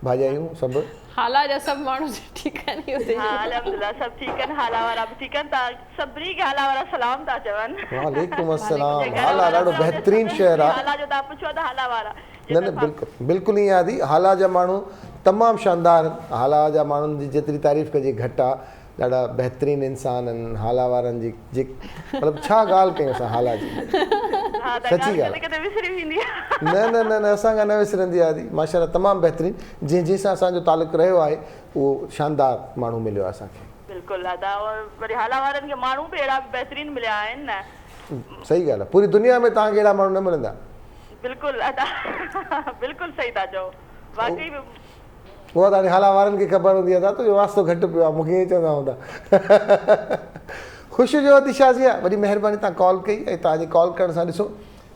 भाॼायूं सभु? हाला जा सभु माण्हू ठीकु आहिनि? हा अल्हम्दुलिल्लाह सभु ठीकु आहिनि, हाला वारा बि ठीकु आहिनि। तव्हां सभिनी खे हाला वारा सलाम था चवनि। वालेकुम अस्सलाम। हाला ॾाढो बहितरीनु शहर आहे। हाला जो तव्हां पुछो त हाला वारा न बिल्कुलु बिल्कुलु ईअं आदि। हाला जा माण्हू तमामु शानदार, हाला जा माण्हुनि जी जेतिरी तारीफ़ कजे घटि आहे। ॾाढा बहितरीनु इंसान आहिनि हाला वारनि जी मतिलबु छा ॻाल्हि कयूं असां हाला जी। सची ॻाल्हि आहे। न न न असांखां न विसरंदी आहे माशाअल्लाह, तमामु बहितरीनु। जंहिंसां असांजो तालुक़ु रहियो आहे उहो शानदार माण्हू मिलियो आहे असांखे। बिल्कुलु दादा, और वरी हाला वारनि खे माण्हू बि अहिड़ा बहितरीनु मिलिया आहिनि न। सही ॻाल्हि आहे, पूरी दुनिया में तव्हांखे अहिड़ा माण्हू न मिलंदा। बिल्कुलु दादा, बिल्कुलु सही था चओ, वाकई में। उहा तव्हांखे हाला वारनि खे ख़बर हूंदी आहे त वास्तो घटि पियो आहे, मूंखे ईअं चवंदा हूंदा। ख़ुशि जो अदी शाज़िया, वॾी महिरबानी तव्हां कॉल कई। ऐं तव्हांजे कॉल करण सां ॾिसो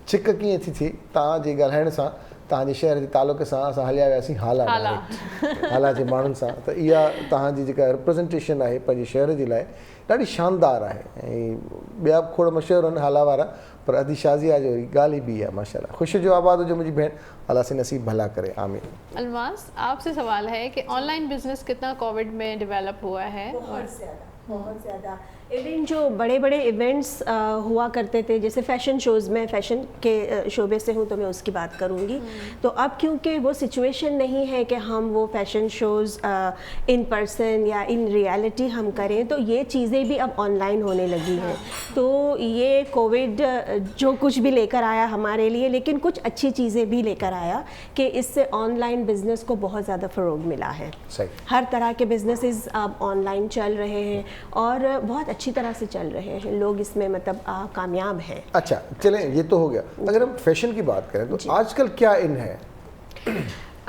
छिक कीअं थी थिए। तव्हांजे ॻाल्हाइण सां, तव्हांजे शहर जे तालुक़ सां असां हलिया वियासीं हाला जे माण्हुनि सां। त इहा तव्हांजी जेका रिप्रेज़ेंटेशन आहे पंहिंजे शहर जे लाइ ॾाढी शानदार आहे। ऐं ॿिया बि खोड़ मशहूरु आहिनि हाला वारा, पर अदी शाज़िया जो ॻाल्हि ई ॿी आहे माशाअल्लाह। ख़ुशि जो आबाद हुजे मुंहिंजी भेण, अल्लाह से नसीब भला करे, आमीन। अलमास, आपसे सवाल है कि ऑनलाइन बिजनेस कितना कोविड में डेवलप हुआ है? बहुत ज़्यादा। इवन जो बड़े बड़े इवेंट्स हुआ करते थे, जैसे फैशन शोज़, में फ़ैशन के शोबे से हूँ तो मैं उसकी बात करूँगी। तो अब क्योंकि वो सिचुएशन नहीं है कि हम वो फैशन शोज़ इन पर्सन या इन रियलिटी हम करें, तो ये चीज़ें भी अब ऑनलाइन होने लगी हैं। तो ये कोविड जो कुछ भी लेकर आया हमारे लिए, लेकिन कुछ अच्छी चीज़ें भी लेकर आया कि इससे ऑनलाइन बिज़नेस को बहुत ज़्यादा फ़रोग मिला है। सही। हर तरह के बिजनेसेस अब ऑनलाइन चल रहे हैं और बहुत अच्छी तरह से चल रहे हैं, लोग इसमें मतलब कामयाब हैं। अच्छा चलें, ये तो हो गया। अगर हम फैशन की बात करें तो आजकल क्या इन है?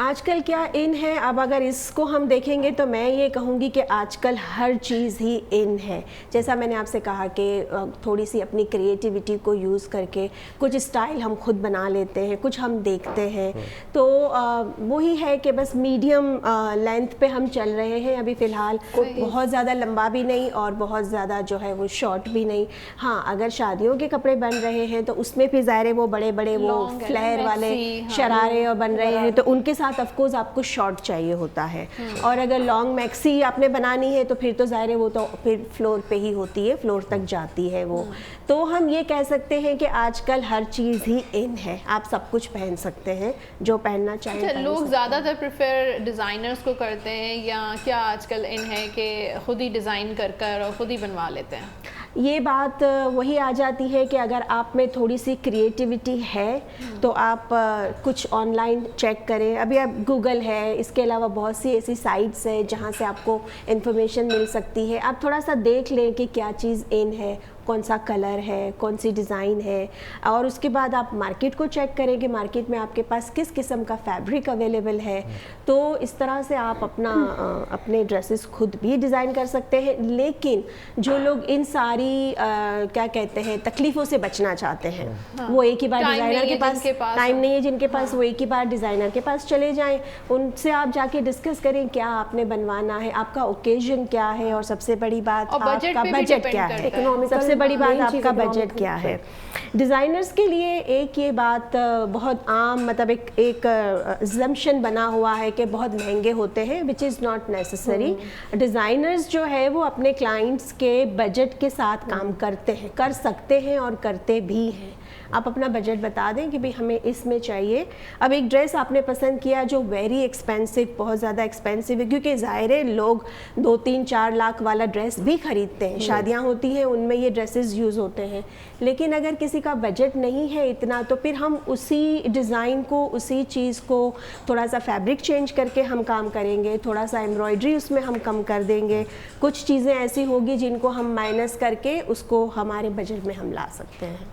आजकल क्या इन है, अब अगर इसको हम देखेंगे तो मैं ये कहूँगी कि आजकल हर चीज़ ही इन है। जैसा मैंने आपसे कहा कि थोड़ी सी अपनी क्रिएटिविटी को यूज़ करके कुछ स्टाइल हम खुद बना लेते हैं, कुछ हम देखते हैं। तो वही है कि बस मीडियम लेंथ पे हम चल रहे हैं अभी फ़िलहाल, बहुत ज़्यादा लंबा भी नहीं और बहुत ज़्यादा जो है वो शॉर्ट भी नहीं। हाँ, अगर शादियों के कपड़े बन रहे हैं तो उसमें भी ज़ाहिर वो बड़े बड़े वो फ्लेयर वाले शरारे और बन रहे हैं, तो उनके साथ ऑफ कोर्स आपको शॉर्ट चाहिए होता है। और अगर लॉन्ग मैक्सी आपने बनानी है तो फिर तो ज़ाहिर है वो तो फिर फ्लोर पे ही होती है, फ्लोर तक जाती है वो। तो हम ये कह सकते हैं कि आजकल हर चीज़ ही इन है, आप सब कुछ पहन सकते हैं जो पहनना चाहें। लोग ज़्यादातर प्रेफर डिज़ाइनर्स को करते हैं या क्या आजकल इन है कि खुद ही डिज़ाइन कर और खुद ही बनवा लेते हैं? ये बात वही आ जाती है कि अगर आप में थोड़ी सी क्रिएटिविटी है तो आप कुछ ऑनलाइन चेक करें। अभी आप गूगल है, इसके अलावा बहुत सी ऐसी साइट्स हैं जहाँ से आपको इन्फॉर्मेशन मिल सकती है। आप थोड़ा सा देख लें कि क्या चीज़ इन है, कौन सा कलर है, कौन सी डिज़ाइन है, और उसके बाद आप मार्केट को चेक करें कि मार्केट में आपके पास किस किस्म का फैब्रिक अवेलेबल है। तो इस तरह से आप अपने ड्रेसेस खुद भी डिज़ाइन कर सकते हैं। लेकिन जो लोग इन सारी क्या कहते हैं तकलीफ़ों से बचना चाहते हैं, वो एक ही बार डिज़ाइनर के पास टाइम नहीं है, जिनके पास वो एक ही बार डिज़ाइनर के पास चले जाएं, उनसे आप जाके डिस्कस करें क्या आपने बनवाना है, आपका ओकेजन क्या है, और सबसे बड़ी बात आपका बजट क्या है। सबसे बड़ी बात आपका बजट क्या है। डिज़ाइनर्स के लिए एक ये बात बहुत आम मतलब एक अजम्पशन बना हुआ है कि बहुत महंगे होते हैं, which is not necessary. Designers जो है वो अपने क्लाइंट्स के बजट के साथ काम करते हैं, कर सकते हैं और करते भी हैं। आप अपना बजट बता दें कि भाई हमें इसमें चाहिए। अब एक ड्रेस आपने पसंद किया जो वेरी एक्सपेंसिव, बहुत ज़्यादा एक्सपेंसिव है, क्योंकि ज़ाहिर है लोग 2-3-4 लाख वाला ड्रेस भी ख़रीदते हैं, शादियां होती हैं उनमें ये ड्रेसेस यूज़ होते हैं। लेकिन अगर किसी का बजट नहीं है इतना, तो फिर हम उसी डिज़ाइन को, उसी चीज़ को थोड़ा सा फैब्रिक चेंज करके हम काम करेंगे, थोड़ा सा एम्ब्रॉयडरी उसमें हम कम कर देंगे, कुछ चीज़ें ऐसी होगी जिनको हम माइनस करके उसको हमारे बजट में हम ला सकते हैं।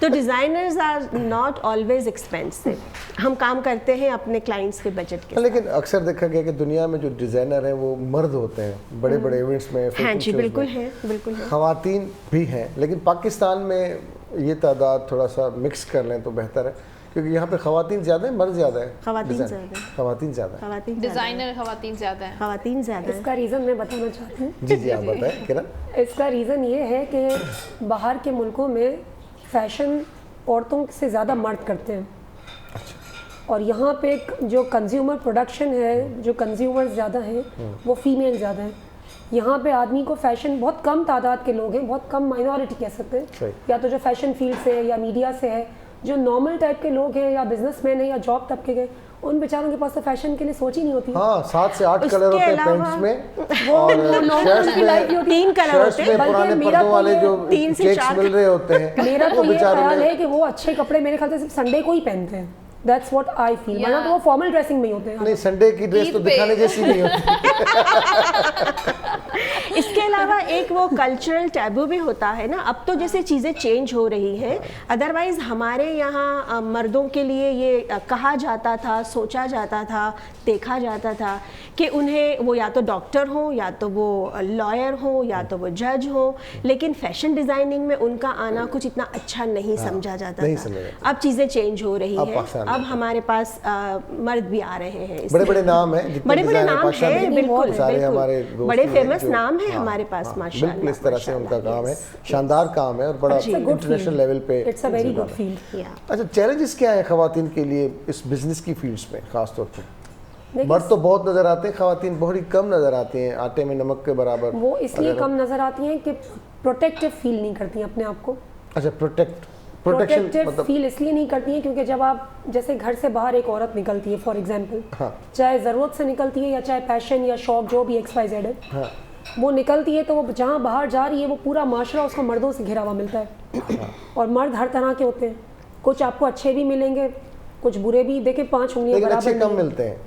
तो designers are not always expensive, हम काम करते हैं अपने क्लाइंट्स के बजट के। लेकिन अक्सर देखा गया कि दुनिया में जो डिज़ाइनर हैं वो मर्द होते हैं, बड़े बड़े इवेंट्स में। हाँ जी, बिल्कुल है, बिल्कुल है। ख़वातीन भी हैं, लेकिन पाकिस्तान में ये तादाद थोड़ा सा मिक्स कर लें तो बेहतर है, क्योंकि यहाँ पे ख़वातीन ज़्यादा है, मर्द ज़्यादा है। ख़वातीन ज़्यादा है, ख़वातीन ज़्यादा है, डिज़ाइनर ख़वातीन ज़्यादा है, ख़वातीन ज़्यादा है। इसका रीज़न मैं बताना चाहती हूँ। जी आप बताएं किरण। इसका रीज़न ये है कि बाहर के मुल्कों में फ़ैशन औरतों से ज़्यादा मर्द करते हैं, और यहाँ पे जो कंज्यूमर प्रोडक्शन है, जो कंज्यूमर ज़्यादा हैं वो फीमेल ज़्यादा हैं। यहाँ पे आदमी को फ़ैशन, बहुत कम तादाद के लोग हैं, बहुत कम माइनॉरिटी कह सकते हैं, या तो जो फ़ैशन फील्ड से है या मीडिया से है, जो नॉर्मल टाइप के लोग हैं या बिजनेसमैन हैं या जॉब तबके के, उन बेचारों के पास तो फैशन के लिए सोच ही नहीं होती। हाँ, 7 से 8 कलर होते हैं पेंट्स में, वो और नॉर्मल की लाइफ होती है 3 कलर होते हैं, पुराने पर्दों वाले जो 3 से 4 मिल रहे होते हैं। मेरा तो ये ख्याल है कि वो अच्छे कपड़े मेरे ख्याल से सिर्फ संडे को ही पहनते हैं। That's what I feel। वरना तो वो फॉर्मल ड्रेसिंग में ही होते हैं। नहीं, संडे की ड्रेस तो दिखाने जैसी नहीं होती। इसके अलावा एक वो कल्चरल टैबू भी होता है ना, अब तो जैसे चीज़ें चेंज हो रही हैं। अदरवाइज़ हमारे यहाँ मर्दों के लिए ये कहा जाता था, सोचा जाता था, देखा जाता था कि उन्हें वो या तो डॉक्टर हो, या तो वो लॉयर हो, या तो वो जज हो, लेकिन फैशन डिज़ाइनिंग में उनका आना कुछ इतना अच्छा नहीं समझा जाता था। अब चीज़ें चेंज हो रही हैं, अब हमारे पास मर्द भी आ रहे हैं, बड़े बड़े नाम हैं, बड़े बड़े नाम हैं, बिल्कुल सारे हमारे बड़े फेमस नाम है हमारे पास माशाल्लाह। बिल्कुल इस तरह से उनका काम है, शानदार काम है और बड़ा international level pay. It's a very good field. अच्छा, चैलेंजेस क्या है ख़वातीन के लिए इस बिजनेस की फील्ड्स में खास तौर पे? मर्द तो बहुत नजर आते हैं, खवातीन बहुत ही कम नजर आती हैं, आटे में नमक के बराबर। वो इसलिए कम नजर आती हैं कि प्रोटेक्टिव फील नहीं करती हैं अपने आप को। अच्छा, प्रोटेक्टिव फील इसलिए नहीं करती हैं क्योंकि जब आप जैसे घर से बाहर एक औरत निकलती है फॉर एग्जांपल, चाहे ज़रूरत से निकलती है या चाहे पैशन या शौक जो भी XYZ है, वो निकलती है तो वो जहाँ बाहर जा रही है वो पूरा माशरा उसको मर्दों से घिरा हुआ मिलता है। और मर्द हर तरह के होते हैं, कुछ आपको अच्छे भी मिलेंगे, कुछ बुरे भी। देखिए 5 उंगलियां बराबर अच्छे कम मिलते हैं,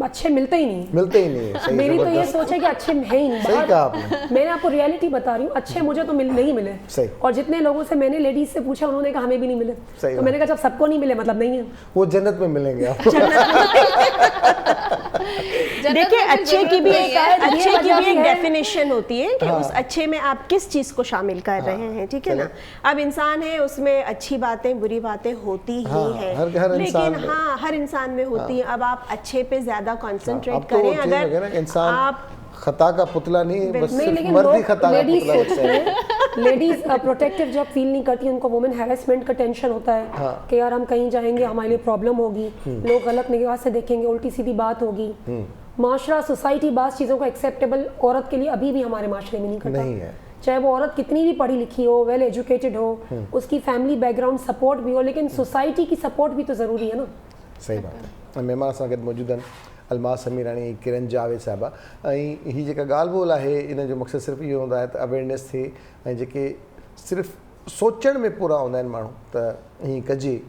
अच्छे मिलते ही नहीं। मेरी तो ये सोच है कि अच्छे है ही नहीं। सही कहा आपने। मैंने आपको रियलिटी बता रही हूँ, अच्छे मुझे तो नहीं मिले। सही। और जितने लोगों से मैंने लेडीज से पूछा उन्होंने कहा हमें भी नहीं मिले। तो मैंने कहा जब सबको नहीं मिले मतलब नहीं है, वो जन्नत में मिलेंगे आपको। देखिए अच्छे की भी एक डेफिनेशन होती है कि उस अच्छे में आप किस चीज को शामिल कर रहे हैं, ठीक है ना। अब इंसान है, उसमें अच्छी बातें बुरी बातें होती ही है, लेकिन हाँ हर इंसान में होती है। अब आप अच्छे पे ज्यादा कंसंट्रेट करें, अगर इंसान आप खता का पुतला नहीं, बस लेकिन मर्दी खता का लेडीज पुतला सोचते हैं, लेडीज प्रोटेक्टिव जब फील नहीं करती उनको वुमेन हैरेसमेंट का टेंशन होता है कि यार हम कहीं जाएंगे हमारे लिए प्रॉब्लम होगी, लोग गलत निगाह से देखेंगे, उल्टी सीधी बात होगी। माशरा सोसाइटी बात चीज़ों को एक्सेप्टेबल औरत के लिए अभी भी हमारे माशरे में नहीं करता है। चाहे वो औरत कितनी भी पढ़ी लिखी हो, वेल एजुकेटेड हो, उसकी फैमिली बैकग्राउंड सपोर्ट भी हो, लेकिन सोसाइटी की सपोर्ट भी तो ज़रूरी है ना। सही बात है। महिमान सां गॾु मौजूद आहिनि अलमास समीराणी, किरण जावेद साहिबा। ऐं हीअ जेका ॻाल्हि ॿोल आहे इन जो मक़सदु सिर्फ़ु इहो हूंदो आहे त अवेयरनेस थिए, ऐं जेके सिर्फ़ु सोचण में पूरा हूंदा आहिनि माण्हू त हीअं कजे,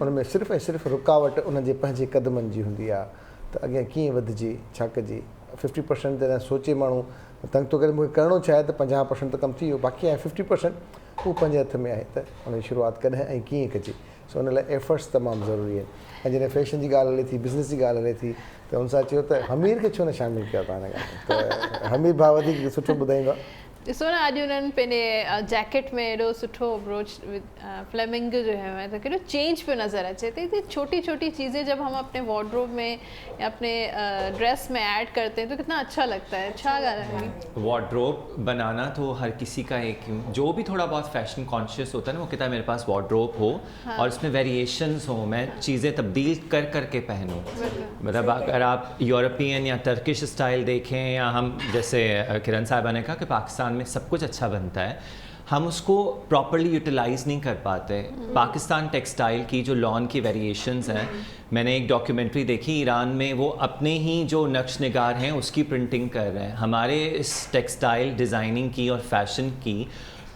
उन में सिर्फ़ु ऐं सिर्फ़ु रुकावट उन जे पंहिंजे क़दमनि जी हूंदी आहे त अॻियां कीअं वधिजे, छा कजे। 50% जॾहिं सोचे माण्हू तंग थो करे मूंखे करिणो छा आहे त 50% त कमु थी वियो, बाक़ी आहे 50% उहो पंहिंजे हथ में आहे त उनजी शुरूआति कॾहिं ऐं कीअं कजे। सो उन लाइ एफर्ट्स तमामु ज़रूरी आहिनि। ऐं जॾहिं फैशन जी ॻाल्हि हले थी, बिज़नेस जी ॻाल्हि हले थी त हुन सां चयो त हमीर खे छो न शामिलु कयो तव्हां हिन ॻाल्हि में, त हमीर भाउ वधीक सुठो ॿुधाईंदो आहे। ॾिसो न अॼु उन्हनि पंहिंजे जैकेट में एॾो सुठो ब्रोच फ्लेमिंगो जो है तो केॾो चेंज पियो नज़र अचे तो ये छोटी छोटी चीज़ें जब हम अपने वार्डरोब में या अपने ड्रेस में ऐड करते हैं तो कितना अच्छा लगता है। अच्छा वार्डरोब बनाना तो हर किसी का एक, जो भी थोड़ा बहुत फैशन कॉन्शियस होता है ना वो कहता है मेरे पास वार्डरोब हो और इसमें वेरिएशंस हो, मैं चीज़ें तब्दील कर करके पहनूँ। मतलब अगर आप यूरोपियन या टर्किश स्टाइल देखें, या हम जैसे किरण साहिबा ने कहा कि पाकिस्तान में सब कुछ अच्छा बनता है, हम उसको प्रॉपर्ली यूटिलाइज़ नहीं कर पाते। पाकिस्तान टेक्सटाइल की जो लॉन की वेरिएशंस हैं, मैंने एक डॉक्यूमेंट्री देखी, ईरान में वो अपने ही जो नक्श निगार हैं उसकी प्रिंटिंग कर रहे हैं। हमारे इस टेक्सटाइल डिज़ाइनिंग की और फैशन की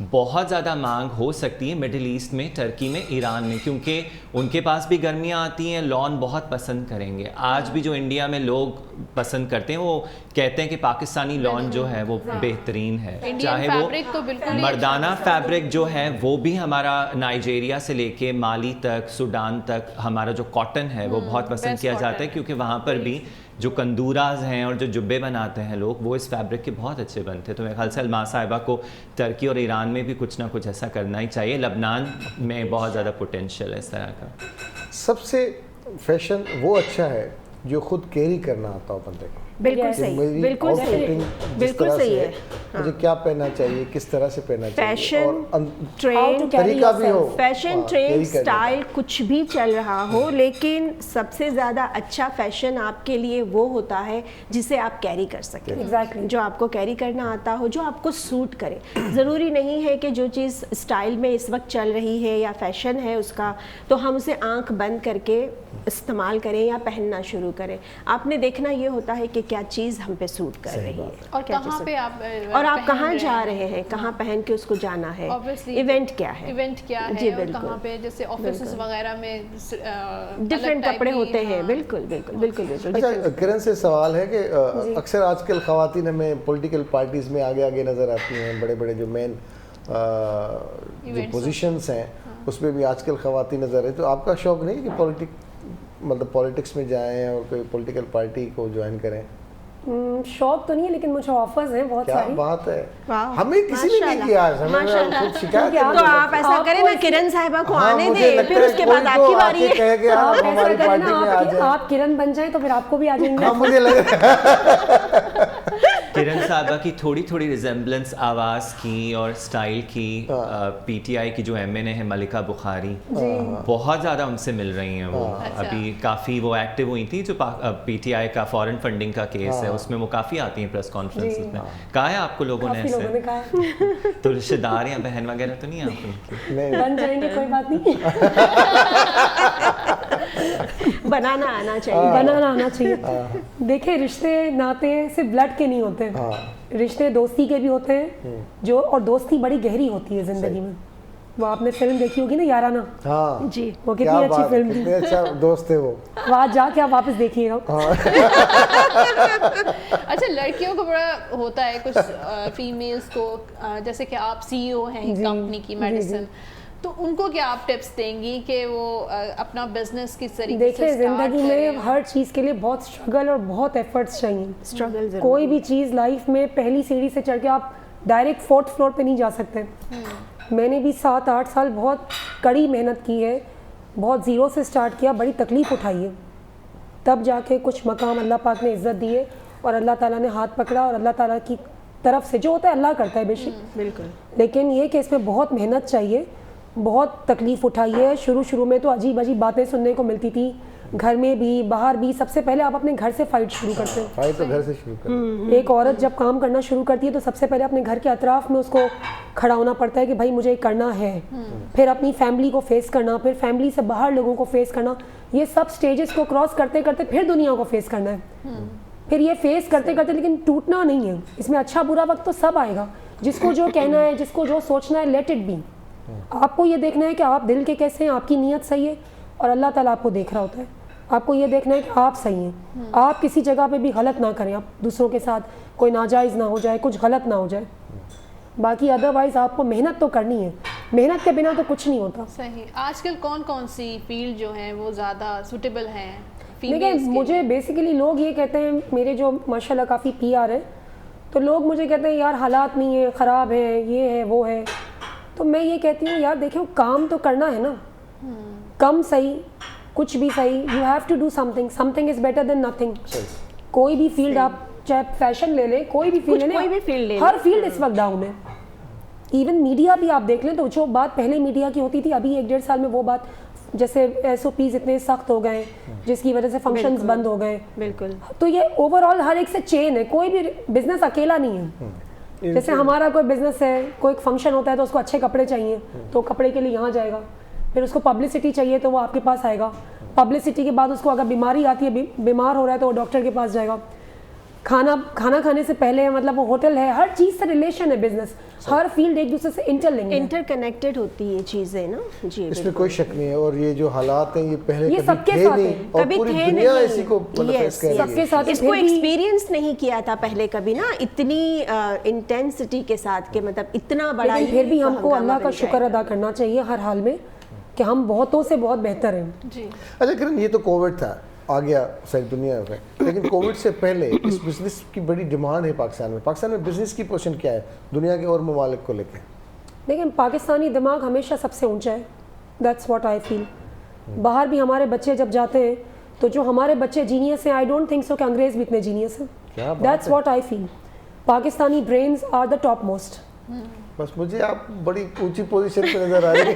बहुत ज़्यादा मांग हो सकती है मिडिल ईस्ट में, टर्की में, ईरान में, क्योंकि उनके पास भी गर्मियाँ आती हैं, लॉन बहुत पसंद करेंगे। आज भी जो इंडिया में लोग पसंद करते हैं वो कहते हैं कि पाकिस्तानी लॉन जो है वो बेहतरीन है। चाहे वो मर्दाना फैब्रिक जो है वो भी हमारा नाइजीरिया से लेके माली तक, सूडान तक हमारा जो कॉटन है वो बहुत पसंद किया जाता है, क्योंकि वहाँ पर भी जो कंदूराज हैं और जो जुब्बे बनाते हैं लोग वो इस फैब्रिक के बहुत अच्छे बनते हैं। तो मेरे ख्याल से अलमास साहिबा को टर्की और ईरान में भी कुछ ना कुछ ऐसा करना ही चाहिए। लबनान में बहुत ज़्यादा पोटेंशियल है इस तरह का। सबसे फैशन वो अच्छा है जो खुद कैरी करना आता हो बंदे को। बिल्कुल सही, बिल्कुल सही, बिल्कुल सही है। मुझे क्या पहनना चाहिए, किस तरह से पहनना चाहिए, फैशन ट्रेंड तरीका भी हो, फैशन ट्रेंड स्टाइल कुछ भी चल रहा हो, लेकिन सबसे ज़्यादा अच्छा फैशन आपके लिए वो होता है जिसे आप कैरी कर सकें। एग्जैक्टली, जो आपको कैरी करना आता हो, जो आपको सूट करे। ज़रूरी नहीं है कि जो चीज़ स्टाइल में इस वक्त चल रही है या फैशन है उसका, तो हम उसे आंख बंद करके इस्तेमाल करें या पहनना शुरू करें। आपने देखना ये होता है कि क्या चीज़ हम पे सूट कर रही है और कहाँ पे आप और आप कहाँ जा रहे हैं, कहाँ पहन के उसको जाना है, इवेंट क्या है, जी बिल्कुल, कहाँ पे जैसे ऑफिसेस वगैरह में डिफरेंट कपड़े होते हैं। बिल्कुल बिल्कुल बिल्कुल बिल्कुल। अच्छा, किरण से सवाल है कि अक्सर आजकल ख़वातीन हमें पॉलिटिकल पार्टीज़ में आगे आगे नज़र आती हैं, बड़े बड़े जो मेन जो पोजीशंस हैं उसमें भी आजकल ख़वातीन नज़र है। तो आपका शौक़ नहीं है कि पॉलिटिक्स में जाएं और कोई पॉलिटिकल पार्टी को ज्वाइन करें? शौक तो नहीं है, लेकिन मुझे ऑफर्स हैं बहुत सारी। क्या बात है, हमें किसी ने नहीं किया, हमें खुद शिकायत है। तो आप ऐसा करें ना, किरण साहिबा को आने दें, फिर उसके बाद आपकी बारी है। हमारी पार्टी में आ जाए, आप किरण बन जाएं तो फिर आपको भी आ जाएंगे। मुझे लग रहा है किरण साहबा की थोड़ी थोड़ी रिजेम्बलेंस आवाज़ की और स्टाइल की पीटीआई की जो MNA है मलिका बुखारी, बहुत ज़्यादा उनसे मिल रही हैं वो। अभी काफ़ी वो एक्टिव हुई थी, जो PTI का फॉरेन फंडिंग का केस है उसमें वो काफ़ी आती हैं प्रेस कॉन्फ्रेंस में। कहा है आपको लोगों ने ऐसे? तो रिश्तेदार या बहन वगैरह तो नहीं है आपको? बन जाएंगे, कोई बात नहीं। बनाना आना चाहिए। बनाना आना चाहिए। देखिए, रिश्ते नाते सिर्फ ब्लड के नहीं होते, रिश्ते दोस्ती के भी होते हैं, जो और दोस्ती बड़ी गहरी होती है जिंदगी में। वो आपने फिल्म देखी होगी ना, याराना? हाँ जी, वो कितनी अच्छी फिल्म थी। कितने अच्छा दोस्त थे वो। वहाँ जाके आप वापस देखिएगा। अच्छा, लड़कियों को बड़ा होता है कुछ फीमेल्स को, जैसे कि आप CEO हैं कंपनी की मेडिसिन, तो उनको क्या आप टिप्स देंगी कि वो अपना बिजनेस किस तरीके से देखिए, जिंदगी में हर चीज़ के लिए बहुत स्ट्रगल और बहुत एफर्ट्स चाहिए। स्ट्रगल कोई भी चीज़ लाइफ में पहली सीढ़ी से चढ़ के आप डायरेक्ट 4th फ्लोर पे नहीं जा सकते। मैंने भी 7-8 साल बहुत कड़ी मेहनत की है, बहुत ज़ीरो से स्टार्ट किया, बड़ी तकलीफ़ उठाई है, तब जाके कुछ मकाम अल्लाह पाक ने इज़्ज़त दी है और अल्लाह ताला ने हाथ पकड़ा, और अल्लाह ताला की तरफ से जो होता है अल्लाह करता है बेशक, बिल्कुल। लेकिन ये कि इसमें बहुत मेहनत चाहिए, बहुत तकलीफ़ उठाई है। शुरू में तो अजीब अजीब बातें सुनने को मिलती थी, घर में भी बाहर भी। सबसे पहले आप अपने घर से फाइट शुरू करते हैं। फाइट तो घर से शुरू करते एक औरत जब काम करना शुरू करती है तो सबसे पहले अपने घर के अतराफ में उसको खड़ा होना पड़ता है कि भाई मुझे करना है, फिर अपनी फैमिली को फेस करना, फिर फैमिली से बाहर लोगों को फेस करना, ये सब स्टेजेस को क्रॉस करते करते फिर दुनिया को फेस करना है। फिर ये फेस करते करते लेकिन टूटना नहीं है, इसमें अच्छा बुरा वक्त तो सब आएगा। जिसको जो कहना है, जिसको जो सोचना है, लेट इट बी। आपको ये देखना है कि आप दिल के कैसे हैं, आपकी नीयत सही है, और अल्लाह ताला आपको देख रहा होता है। आपको ये देखना है कि आप सही हैं, आप किसी जगह पे भी गलत ना करें, आप दूसरों के साथ कोई नाजायज़ ना हो जाए, कुछ गलत ना हो जाए। बाकी अदरवाइज़ आपको मेहनत तो करनी है, मेहनत के बिना तो कुछ नहीं होता। सही। आजकल कौन कौन सी फील्ड जो है वो ज़्यादा सूटेबल हैं? देखिए, मुझे बेसिकली लोग ये कहते हैं, मेरे जो माशाल्लाह काफ़ी PR है, तो लोग मुझे कहते हैं यार हालात नहीं है, ख़राब है, ये है वो है। तो मैं ये कहती हूँ यार देखिए, काम तो करना है ना, कम सही, कुछ भी सही, you have to do something, something is better than nothing. कोई भी फील्ड, आप चाहे फैशन ले लें, कोई भी फील्ड ले लें, हर फील्ड इस वक्त डाउन है। इवन मीडिया भी आप देख लें तो जो बात पहले मीडिया की होती थी, अभी 1-1.5 साल में वो बात, जैसे SOPs इतने सख्त हो गए जिसकी वजह से फंक्शंस बंद हो गए। बिल्कुल। तो ये ओवरऑल हर एक से चेन है, कोई भी बिजनेस अकेला नहीं है। जैसे हमारा कोई बिजनेस है, कोई फंक्शन होता है तो उसको अच्छे कपड़े चाहिए, तो कपड़े के लिए यहाँ जाएगा, फिर उसको पब्लिसिटी चाहिए तो वो आपके पास आएगा, पब्लिसिटी के बाद उसको अगर बीमारी आती है, बीमार हो रहा है तो वो डॉक्टर के पास जाएगा, खाना खाने से पहले मतलब वो होटल है, हर चीज़ से रिलेशन है बिजनेस, हर फील्ड एक दूसरे से इंटरकनेक्टेड होती है चीज़ें ना जी। इसमें कोई शक नहीं है। और ये जो हालात हैं ये पहले ये सबके साथ है, कभी थे दुनिया इसी को सबके साथ, इसको एक्सपीरियंस नहीं किया था पहले कभी ना, इतनी इंटेंसिटी के साथ के मतलब इतना बड़ा। फिर भी हमको अल्लाह का शुक्र अदा करना चाहिए हर हाल में कि हम बहुतों से बहुत बेहतर हैं जी। अच्छा किरण, ये तो कोविड था, आ गया सारी दुनिया में, लेकिन कोविड से पहले इस बिज़नेस की बड़ी डिमांड है पाकिस्तान में। पाकिस्तान में बिज़नेस की पोजीशन क्या है दुनिया के और ममालिक को लेकर? लेकिन पाकिस्तानी दिमाग हमेशा सबसे ऊंचा है, दैट्स व्हाट आई फील। बाहर भी हमारे बच्चे जब जाते हैं तो जो हमारे बच्चे जीनियस हैं, आई डोंट थिंक सो कि अंग्रेज़ भी इतने जीनियस हैं। That's what I feel. Pakistani brains are the top most. बस मुझे आप बड़ी ऊंची पोजीशन पे नजर आ रही है।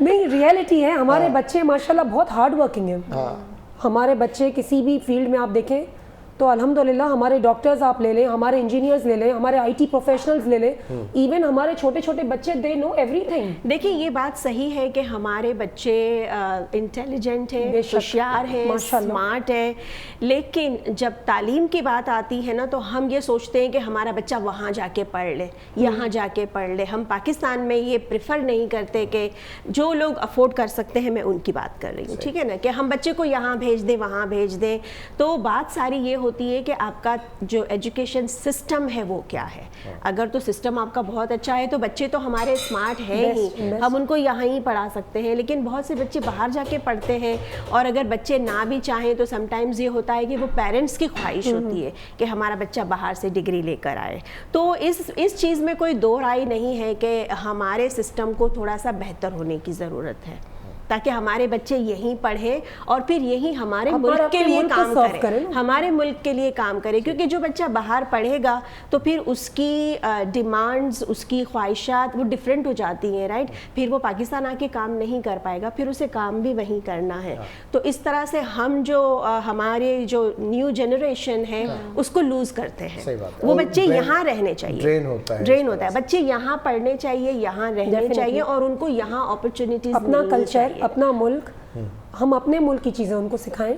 नहीं, रियलिटी है, हमारे बच्चे माशाल्लाह बहुत हार्ड वर्किंग हैं। हमारे बच्चे किसी भी फील्ड में आप देखें तो अल्हम्दुलिल्लाह, हमारे डॉक्टर्स आप ले लें, हमारे इंजीनियर्स ले लें, हमारे IT प्रोफेशनल्स ले लें, इवन हमारे छोटे छोटे बच्चे दे नो एवरीथिंग। देखिए, ये बात सही है कि हमारे बच्चे इंटेलिजेंट हैं, होशियार हैं, स्मार्ट हैं, लेकिन जब तालीम की बात आती है ना तो हम ये सोचते हैं कि हमारा बच्चा वहाँ जाके पढ़ ले, यहाँ जाके पढ़ ले। हम पाकिस्तान में ये प्रेफर नहीं करते कि जो लोग अफोर्ड कर सकते हैं, मैं उनकी बात कर रही हूँ, ठीक है ना, कि हम बच्चे को यहाँ भेज दें, वहाँ भेज दें। तो बात सारी ये होती है कि आपका जो एजुकेशन सिस्टम है वो क्या है। अगर तो सिस्टम आपका बहुत अच्छा है तो बच्चे तो हमारे स्मार्ट हैं ही, हम उनको यहाँ ही पढ़ा सकते हैं। लेकिन बहुत से बच्चे बाहर जाके पढ़ते हैं, और अगर बच्चे ना भी चाहें तो समटाइम्स ये होता है कि वो पेरेंट्स की ख्वाहिश होती है कि हमारा बच्चा बाहर से डिग्री लेकर आए। तो इस चीज़ में कोई दो राय नहीं है कि हमारे सिस्टम को थोड़ा सा बेहतर होने की ज़रूरत है। ताकि हमारे बच्चे यहीं पढ़ें और फिर यहीं हमारे और मुल्क के अपने लिए मुल्क को काम सर्व करें, करें ना। हमारे मुल्क के लिए काम करें, क्योंकि जो बच्चा बाहर पढ़ेगा तो फिर उसकी डिमांड्स, उसकी ख्वाहिशात वो डिफरेंट हो जाती हैं, राइट। फिर वो पाकिस्तान आके काम नहीं कर पाएगा, फिर उसे काम भी वहीं करना है। तो इस तरह से हम जो हमारे जो न्यू जनरेशन है उसको लूज करते हैं। सही बात है। वो और बच्चे drain- यहाँ रहने चाहिए, drain होता है ड्रेन इस होता है। तरह बच्चे यहाँ पढ़ने चाहिए, यहाँ रहने Definitely। चाहिए और उनको यहाँ अपॉर्चुनिटीज अपना कल्चर, अपना मुल्क, हम अपने मुल्क की चीज़ें उनको सिखाएं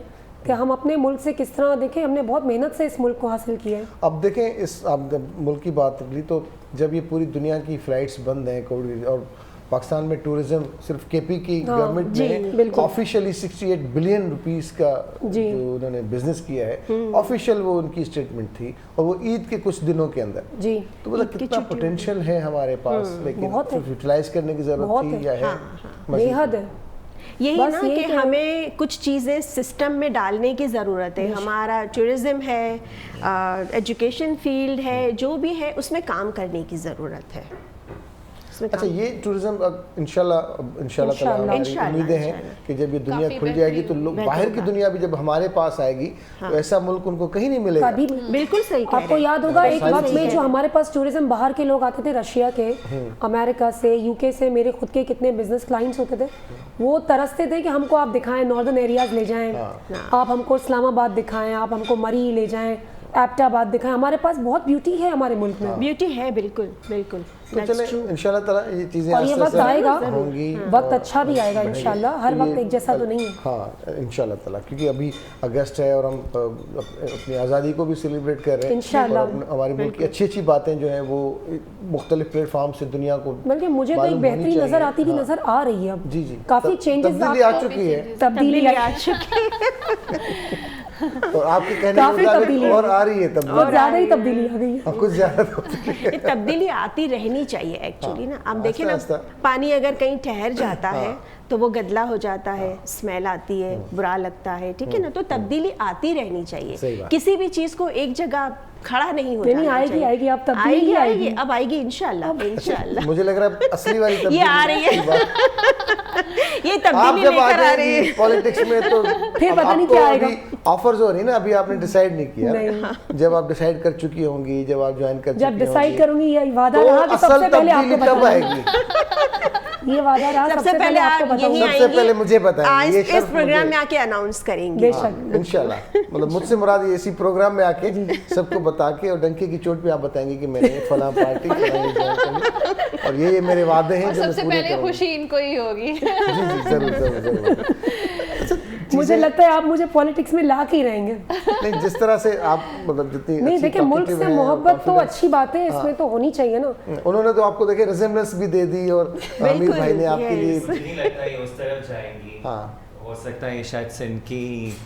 कि हम अपने मुल्क से किस तरह, देखें हमने बहुत मेहनत से इस मुल्क को हासिल किया है। अब देखें इस अब जब मुल्क की बात निकली तो जब ये पूरी दुनिया की फ्लाइट्स बंद हैं कोविड और पाकिस्तान में टूरिज्म सिर्फ केपी की हाँ, गवर्नमेंट जी, ने बिल्कुल। ऑफिशियली 68 बिलियन रुपीस का जी। जो उन्होंने बिजनेस किया है, ऑफिशियल वो उनकी स्टेटमेंट थी और वो ईद के कुछ दिनों के अंदर। जी, तो मतलब कितना पोटेंशियल है हमारे पास, लेकिन बहुत है। यूटिलाइज करने की जरूरत बहुत थी है। या है मजीद? बेहद है। यही बस ना यही कि तो- हमें कुछ चीज़ें सिस्टम में डालने की ज़रूरत है। हमारा टूरिज़्म है, एजुकेशन फील्ड है, जो भी है उसमें काम करने की ज़रूरत है। उसमें अच्छा, काम- ये टूरिज्म इंशाल्लाह ताला इंशाल्लाह। हमारी इंशाल्लाह, उम्मीदें हैं इंशाल्लाह। कि जब ये दुनिया काफ़ी खुल जाएगी तो लोग बेहतर बाहर की होगा। दुनिया भी जब हमारे पास आएगी तो ऐसा मुल्क उनको कहीं नहीं मिलेगा। कभी बिल्कुल सही कह आपको रहे हैं। याद होगा एक सारी वक्त में चीज़ें- जो हमारे पास टूरिज्म बाहर के लोग आते थे, रशिया के, अमेरिका से, यूके से, मेरे खुद के कितने बिजनेस क्लाइंट्स होते थे, वो तरसते थे कि हमको आप दिखाएं, नॉर्दर्न एरियाज ले जाएं, आप हमको इस्लामाबाद दिखाएं, आप हमको मरी ले जाएं, एबटाबाद दिखाएं। हमारे पास बहुत ब्यूटी है हमारे मुल्क में, ब्यूटी है, बिल्कुल बिल्कुल। तो चले इंशाल्लाह ताला ये चीज़ें और ये आस्ते वक्त आस्ते आएगा, होंगी, वक्त अच्छा भी आएगा इंशाल्लाह। हर वक्त ये- एक जैसा तो नहीं है। हाँ इंशाल्लाह ताला, क्योंकि अभी अगस्त है और हम अपनी आज़ादी को भी सेलिब्रेट कर रहे हैं इंशाल्लाह। और हमारे मुल्क की अच्छी अच्छी बातें जो हैं वो मुख्तलिफ प्लेटफॉर्म से दुनिया को बल्कि मुझे तो एक मालूम होनी बेहतरी चाहिए। नजर आती भी हाँ। नजर आ रही है अब। जी जी, काफी चेंजेस तब्दीली आ चुकी है तब्दीली आ चुकी और आपके कहने के काफी मुताबिक तब्दीली और है। आ रही है बहुत तब्दीली, ज्यादा ही तब्दीली आ गई है। हाँ, कुछ ज़्यादा तब्दीली है। ये तब्दीली आती रहनी चाहिए एक्चुअली ना। आप देखें ना, आस्ता- पानी अगर कहीं ठहर जाता है तो वो गदला हो जाता है, स्मेल आती है, बुरा लगता है, ठीक है ना। तो तब्दीली आती रहनी सही चाहिए। बात। किसी भी चीज़ को एक जगह खड़ा नहीं हो नहीं, जाना आएगी, चाहिए। आएगी, अब तब्दीली आएगी, ही आएगी, आएगी। अब आएगी इंशाल्लाह, इंशाल्लाह। मुझे लग रहा है असली वाली तब्दीली ये आ रही है। की बात। ये आप तब्दीली जब आ लेकर आ रही है। जाएंगी पॉलिटिक्स में तो फिर अब पता नहीं आपको क्या आएगा। अभी ऑफर्स हो रही है ना, अभी आपने डिसाइड नहीं किया। नहीं। जब आप डिसाइड कर चुकी होंगी, जब आप ज्वाइन कर चुकी जब डिसाइड होंगी, करूंगी, ये वादा तो रहा कि असल सबसे पहले आपको तब्दीली तब बताऊंगी। आएगी। ये वादा रहा सबसे सबसे पहले आपको आप यहीं बताऊंगी। सबसे पहले मुझे बताएंगे, आज ये इस शर्त प्रोग्राम मुझे- में आके अनाउंस करेंगे। बेशक। इंशाल्लाह, मतलब मुझसे मुराद ये इसी प्रोग्राम में आके सबको बता के और डंके की चोट पे आप बताएंगे कि मैंने फलां पार्टी फलां ज्वाइन करी और ये मेरे वादे हैं और जो मैं सबसे पूरे पहले करूंगा। खुशी इनको ही होगी। जी जी, जरूर जरूर जरूर। मुझे लगता है आप मुझे पॉलिटिक्स में ला के ही रहेंगे। नहीं, जिस तरह से आप मतलब जितनी नहीं, अच्छी देखिए मुल्क talkative से हैं, मोहब्बत तो confidence- अच्छी बात है, इसमें तो होनी चाहिए ना। उन्होंने तो आपको देखे रिजेम्बलेंस भी दे दी और आमिर भाई ने आपके yes। लिए मुझे नहीं लगता ये उस तरफ जाएंगी। हाँ। हो सकता है ये शायद सिंध की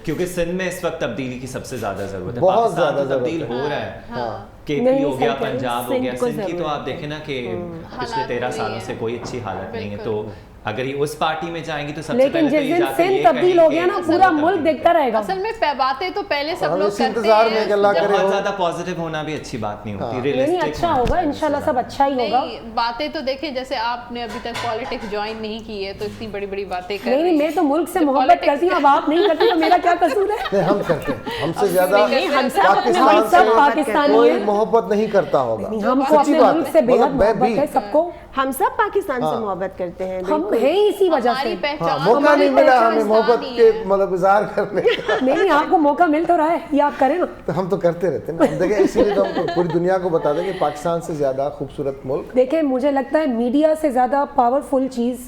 क्योंकि सिंध में इस वक्त तब्दीली की सबसे ज्यादा जरूरत है। बहुत पाकिस्तान ज़्यादा तो तब्दील ज़रूरत हो रहा है। हाँ। केपी नहीं, हो गया, सही कह रहे हैं। पंजाब हो सिंध गया, को सिंध की तो ज़रूरत आप देखें ना कि पिछले हालात 13 नहीं सालों है। से कोई अच्छी हालत नहीं है। तो बिल्कुल। अगर ये उस पार्टी में जाएंगी तो सबसे लेकिन पहले तो जिस ये दिन जाकर सिंध ये तब्दील हो कहेंगे गया ना, कि पूरा सिंध मुल्क तब्दील देखता रहेगा। असल में बातें तो पहले सब हमें लोग इसी करते इंतजार में हैं। कि अल्लाह जब- करे बहुत हो। ज्यादा पॉजिटिव होना भी अच्छी बात नहीं होती। नहीं, रियलिस्टिक अच्छा होगा इंशाल्लाह, सब अच्छा ही होगा। नहीं, बातें तो देखें, जैसे आपने अभी तक पॉलिटिक्स ज्वाइन नहीं की है तो इतनी बड़ी बड़ी बातें कर नहीं रही नहीं, हैं। मैं तो मुल्क से जो मोहब्बत politics- करती हूँ, अब आप नहीं करती तो मेरा क्या कसूर है? नहीं, हम करते हैं, हमसे ज्यादा नहीं, हम सब पाकिस्तान हम सब से पाकिस्तानी कोई हैं। मोहब्बत नहीं करता होगा। हमको सच्ची अपने बात मुल्क है। से बेहद मतलब मैं मोहब्बत भी है सबको। हम सब पाकिस्तान हाँ। से मोहब्बत करते हैं। हम बिल्कुल। हैं ही इसी वजह हमारी से। पहचान हाँ, मौका हमारी नहीं मिला पहचान हमें मोहब्बत पाकिस्तानी के है। मतलब इजहार करने का। नहीं, आपको मौका मिल तो रहा है, ये आप करें ना। तो हम तो करते रहते हैं ना, हम देखें इसीलिए तो हम पूरी दुनिया को बता दें कि पाकिस्तान से ज्यादा खूबसूरत मुल्क देखिए, मुझे लगता है मीडिया से ज्यादा पावरफुल चीज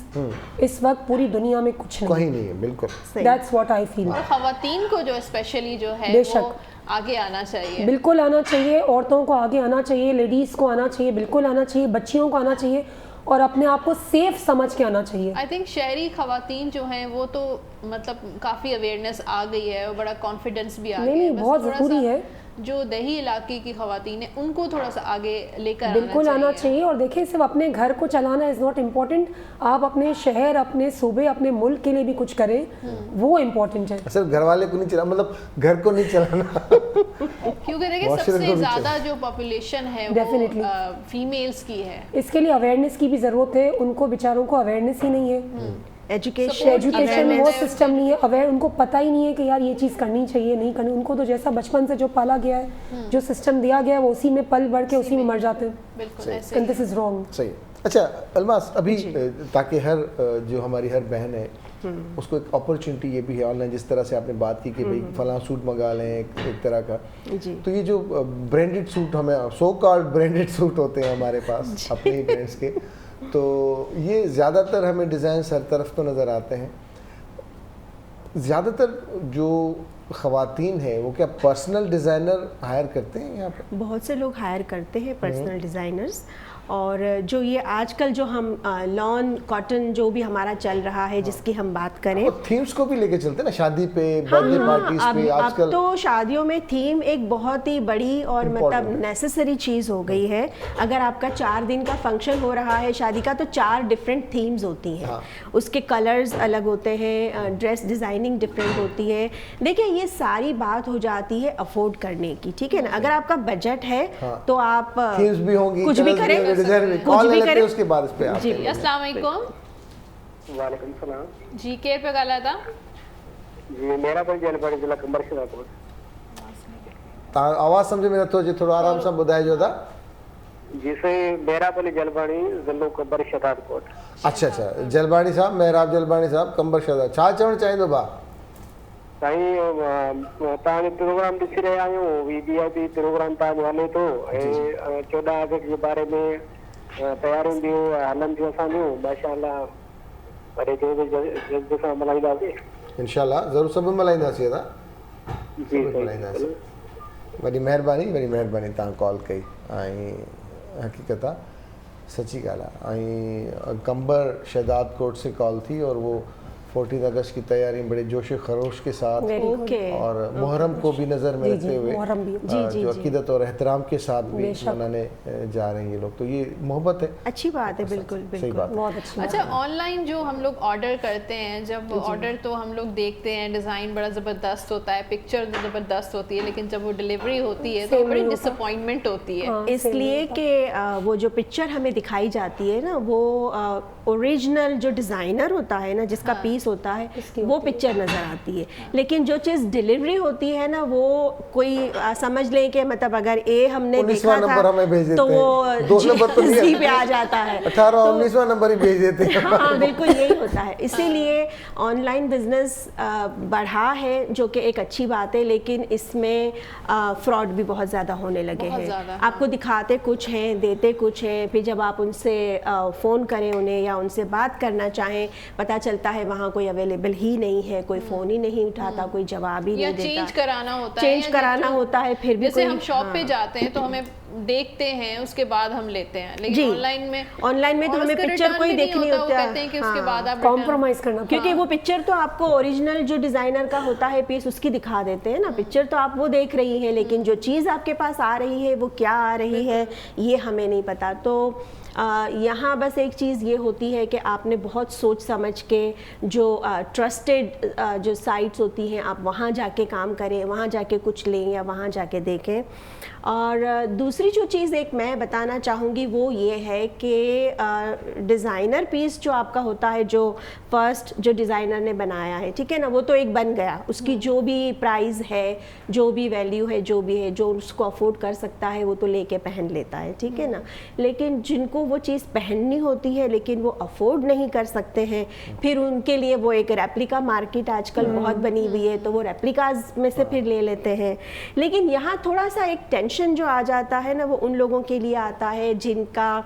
इस वक्त पूरी दुनिया में कुछ नहीं। कहीं नहीं है, बिल्कुल। That's what I feel. और खवातीन को जो स्पेशली जो है बेशक। वो आगे आना चाहिए। बिल्कुल आना चाहिए, औरतों को आगे आना चाहिए, लेडीज को आना चाहिए, बिल्कुल आना चाहिए, बच्चियों को आना चाहिए और अपने आप को सेफ समझ के आना चाहिए। आई थिंक शहरी खवातीन जो हैं वो तो मतलब काफ़ी अवेयरनेस आ गई है और बड़ा कॉन्फिडेंस भी आ नहीं गया है। नहीं, बस बहुत थोड़ा ज़रूरी सा है। जो दही इलाके की ख़वातीन हैं उनको थोड़ा सा आगे लेकर बिल्कुल आना चाहिए। और देखिए सिर्फ अपने घर को चलाना इज़ नॉट इम्पॉर्टेंट, आप अपने शहर, अपने सूबे, अपने मुल्क के लिए भी कुछ करें, वो इम्पोर्टेंट है। सिर्फ घर वाले को नहीं चलाना, मतलब घर को नहीं चलाना क्योंकि देखिए सबसे ज़्यादा जो पॉपुलेशन है वो फीमेल्स की है। इसके लिए अवेयरनेस की भी ज़रूरत है, उनको बेचारों को अवेयरनेस ही नहीं है, एजुकेशन वो सिस्टम नहीं है, अवेयर, उनको पता ही नहीं है कि यार ये चीज़ करनी चाहिए नहीं करनी। उनको तो जैसा बचपन से जो पाला गया है, जो सिस्टम दिया गया है, वो उसी में पल बढ़ के उसी में मर जाते हैं। बिल्कुल, दिस इज रॉन्ग। सही। अच्छा अल्मास, अभी ताकि हर जो हमारी हर बहन है उसको एक अपॉर्चुनिटी ये भी है ऑनलाइन, जिस तरह से आपने बात की कि भाई फलां सूट मंगा लें एक तरह का, तो ये जो ब्रांडेड सूट हमें सो कॉल्ड ब्रांडेड सूट होते हैं हमारे पास अपने ही ब्रांड्स के, तो ये ज़्यादातर हमें डिज़ाइन हर तरफ तो नज़र आते हैं। ज़्यादातर जो ख़वातीन हैं वो क्या पर्सनल डिज़ाइनर हायर करते हैं यहाँ पर? बहुत से लोग हायर करते हैं पर्सनल डिज़ाइनर्स, और जो ये आजकल जो हम लॉन कॉटन जो भी हमारा चल रहा है जिसकी हम बात करें, और थीम्स को भी लेके चलते हैं ना, शादी पे, बर्थडे पार्टीज पे आजकल। अब तो शादियों में थीम एक बहुत ही बड़ी और मतलब नेसेसरी चीज़ हो गई है। अगर आपका 4 दिन का फंक्शन हो रहा है शादी का, तो 4 डिफरेंट थीम्स होती हैं, उसके कलर्स अलग होते हैं, ड्रेस डिज़ाइनिंग डिफरेंट होती है। देखिए ये सारी बात हो जाती है अफोर्ड करने की, ठीक है ना। अगर आपका बजट है तो आप थीम्स भी होंगी, कुछ भी करें, कॉल लेते हैं उसके बाद इस पे जी। अस्सलाम वालेकुम। वालेकुम सलाम जी, केर पे ॻाल्हायो था? जी मेरा पर जलपाड़ी जिला कंबर शहदादकोट। आवाज़ सम्झ में नथो अचे, थोरो आराम सां ॿुधाइजो था। जिसे मेहराब जलबाणी ज़िलो कंबर शहदादकोट। अच्छा अच्छा, जलबाणी साहब, मेहराब जलबाणी साहब, कंबर शहदाद, छा चवणु चाहींदो भाउ? साईं तव्हांजो प्रोग्राम ॾिसी रहिया आहियूं, वीवीआईपी प्रोग्राम तव्हांजो हले थो, ऐं 14 अगस्त जे बारे में तयारियूं बि हलनि थियूं असांजूं, माशाअल्लाह वॾे जज़्बे सां मल्हाईंदासीं इंशाअल्लाह, ज़रूरु सभु मल्हाईंदासीं अदा जी। मल्हाईंदासीं। वॾी महिरबानी तव्हां कॉल कई, ऐं हक़ीक़त आहे सची ॻाल्हि आहे। ऐं कंबर शहदादकोट से कॉल थी और वो 14 अगस्त की तैयारी बड़े जोश खरोश के साथ और मुहर्रम को भी नज़र में रखते हुए जो अकीदत और एहतराम के साथ भी मनाने जा रहे हैं ये लोग, तो ये मोहब्बत है, अच्छी बात है। बिल्कुल सही बात, बहुत अच्छी। अच्छा, ऑनलाइन जो हम लोग ऑर्डर करते हैं, जब ऑर्डर तो हम लोग देखते हैं डिज़ाइन बड़ा ज़बरदस्त होता है, पिक्चर ज़बरदस्त होती है, लेकिन जब वो डिलीवरी होती है तो बड़ी डिसअपॉइंटमेंट होती है, इसलिए कि वो जो पिक्चर हमें दिखाई जाती है ना, वो ओरिजिनल जो डिज़ाइनर होता है ना, जिसका पीस होता है, वो पिक्चर नज़र आती है, लेकिन जो चीज़ डिलीवरी होती है ना, वो कोई समझ लें कि मतलब अगर ए हमने देखा था तो वो जी पे आ जाता है, 18 19वां नंबर ही भेज देते हैं। हाँ बिल्कुल यही होता है। इसीलिए ऑनलाइन बिजनेस बढ़ा है, जो कि एक अच्छी बात है, लेकिन इसमें फ्रॉड भी बहुत ज़्यादा होने लगे हैं। आपको दिखाते कुछ हैं, देते कुछ हैं, फिर जब आप उनसे फ़ोन करें उन्हें या उनसे बात करना चाहें, पता चलता है वहाँ कोई अवेलेबल ही नहीं है, कोई फ़ोन ही नहीं उठाता, कोई जवाब ही नहीं देता, चेंज कराना होता है, फिर भी जैसे हम शॉप पे जाते हैं तो हमें देखते हैं, उसके बाद हम लेते हैं, लेकिन ऑनलाइन में तो हमें पिक्चर कोई देखनी होती है, कहते हैं कि उसके बाद आप कॉम्प्रोमाइज़ करना, क्योंकि वो पिक्चर तो आपको ओरिजिनल जो डिज़ाइनर का होता है पीस, उसकी दिखा देते हैं ना, पिक्चर तो आप वो देख रही हैं, लेकिन जो चीज़ आपके पास आ रही है वो क्या आ रही है ये हमें नहीं पता। तो यहाँ बस एक चीज़ ये होती है कि आपने बहुत सोच समझ के जो ट्रस्टेड जो साइट्स होती हैं, आप वहाँ जाके काम करें, वहाँ जाके कुछ लें या वहाँ जाके देखें। और दूसरी जो चीज़ एक मैं बताना चाहूँगी वो ये है कि डिज़ाइनर पीस जो आपका होता है, जो फर्स्ट जो डिज़ाइनर ने बनाया है, ठीक है ना, वो तो एक बन गया, उसकी जो भी प्राइस है, जो भी वैल्यू है, जो भी है, जो उसको अफोर्ड कर सकता है वो तो लेके पहन लेता है, ठीक है ना। लेकिन जिनको वो चीज़ पहननी होती है लेकिन वो अफोर्ड नहीं कर सकते हैं, फिर उनके लिए वो एक रेप्लिका मार्केट आजकल बहुत बनी हुई है, तो वो रेप्लिकाज में से फिर ले लेते हैं। लेकिन यहाँ थोड़ा सा एक टेंशन जो आ जाता है ना, वो उन लोगों के लिए आता है जिनका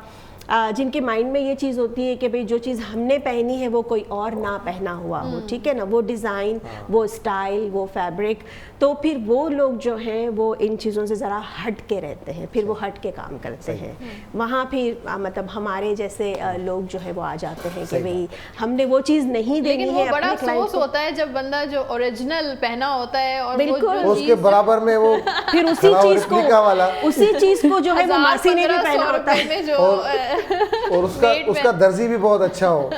जिनके माइंड में ये चीज़ होती है कि भाई जो चीज़ हमने पहनी है वो कोई और ना पहना हुआ हो, ठीक है ना, वो डिज़ाइन, वो स्टाइल, वो फैब्रिक, तो फिर वो लोग जो हैं वो इन चीज़ों से ज़रा हट के रहते हैं, फिर वो हट के काम करते हैं। वहाँ फिर मतलब हमारे जैसे लोग जो है वो आ जाते हैं कि भाई हमने वो चीज़ नहीं देनी है। लेकिन वो बड़ा अफसोस होता है जब बंदा जो ओरिजिनल पहना होता है और उसके बराबर में वो फिर उसी चीज़ को जो है वो मासी ने भी पहना होता है, और उसका दर्जी भी बहुत अच्छा हो।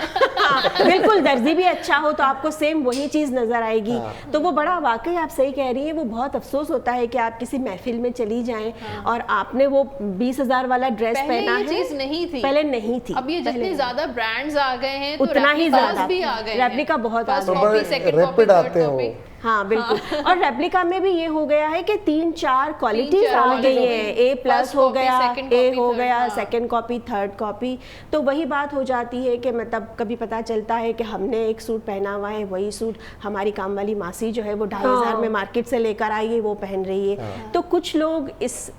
बिल्कुल, दर्जी भी अच्छा हो तो आपको सेम वही चीज़ नज़र आएगी। तो वो बड़ा, वाकई आप सही कह रही हैं, वो बहुत अफसोस होता है कि आप किसी महफिल में चली जाएं और आपने वो 20,000 वाला ड्रेस पहना है, चीज़ नहीं थी, पहले नहीं थी। अब ये जितने ज़्यादा ब्रांड्स आ गए हैं उतना ही ज़्यादा भी आ गए, रेप्लिका बहुत आ गए, रैपिड आते हैं। हाँ बिल्कुल। और रेप्लिका में भी ये हो गया है कि 3-4 क्वालिटीज आ गई हैं, A+ हो गया, A हो गया, सेकंड कॉपी, थर्ड कॉपी। तो वही बात हो जाती है कि मतलब कभी पता चलता है कि हमने एक सूट पहना हुआ है, वही सूट हमारी काम वाली मासी जो है वो 2,500 में मार्केट से लेकर आई है, वो पहन रही है। तो कुछ लोग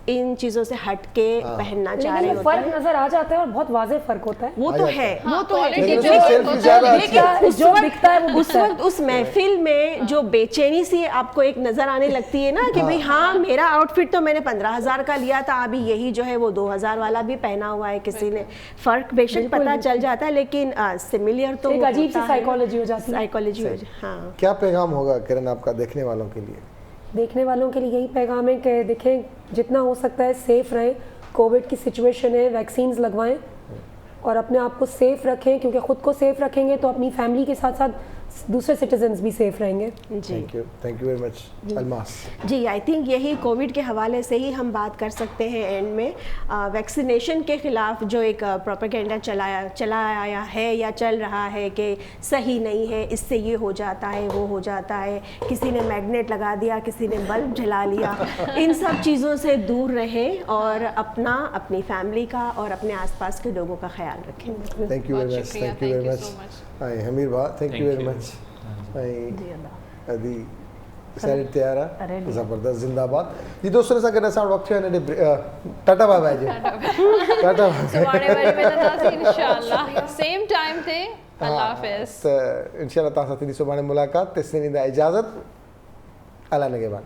इन चीज़ों से हट के पहनना चाह रहे होते हैं। फर्क नजर आ जाता है और बहुत वाज़ेह फर्क होता है, वो तो है, वो तो है। लेकिन जो दिखता है वो उस वक्त उस महफिल में जो बेचैनी सी आपको एक नजर आने लगती है ना कि भाई हाँ मेरा आउटफिट तो मैंने 15,000 का लिया था, अभी यही जो है वो 2,000 वाला भी पहना हुआ है किसी ने। फर्क बेशक पता चल जाता है, लेकिन सिमिलर तो एक अजीब सी साइकोलॉजी हो जाती है। साइकोलॉजी हो जाती है। हाँ, क्या पैगाम होगा किरण आपका देखने वालों के लिए? देखने वालों के लिए यही पैगाम है कि देखें, जितना हो सकता है सेफ रहें। कोविड की सिचुएशन है, वैक्सीन्स लगवाएं और अपने आप को सेफ रखें, क्योंकि ख़ुद को सेफ रखेंगे तो अपनी फैमिली के साथ साथ दूसरे सिटीजन्स भी सेफ रहेंगे। जी thank you very much Almas ji. I think यही कोविड के हवाले से ही हम बात कर सकते हैं एंड में। वैक्सीनेशन के ख़िलाफ़ जो एक प्रोपेगेंडा चला आया है या चल रहा है कि सही नहीं है, इससे ये हो जाता है, वो हो जाता है, किसी ने मैग्नेट लगा दिया, किसी ने बल्ब जला लिया, इन सब चीज़ों से दूर रहें और अपनी फैमिली का और अपने आसपास के लोगों का ख्याल रखें। Thank you very much, thank you very much. Hamir भा, थैंक यू वेरी मच। अदी सारी तैयार है, ज़बरदस्त, जिंदाबाद जी। दोस्तों सां गॾु असां वक़्तु हिन टाटा बाय बाय जी। टाटा सुभाणे वरी मिलंदासीं इंशाअल्लाह सेम टाइम ते। अल्लाह हाफ़िज़। त इंशाअल्लाह तव्हां सां थींदी सुभाणे मुलाक़ात। तेसिताईं ॾींदा इजाज़त। अला निगहबान।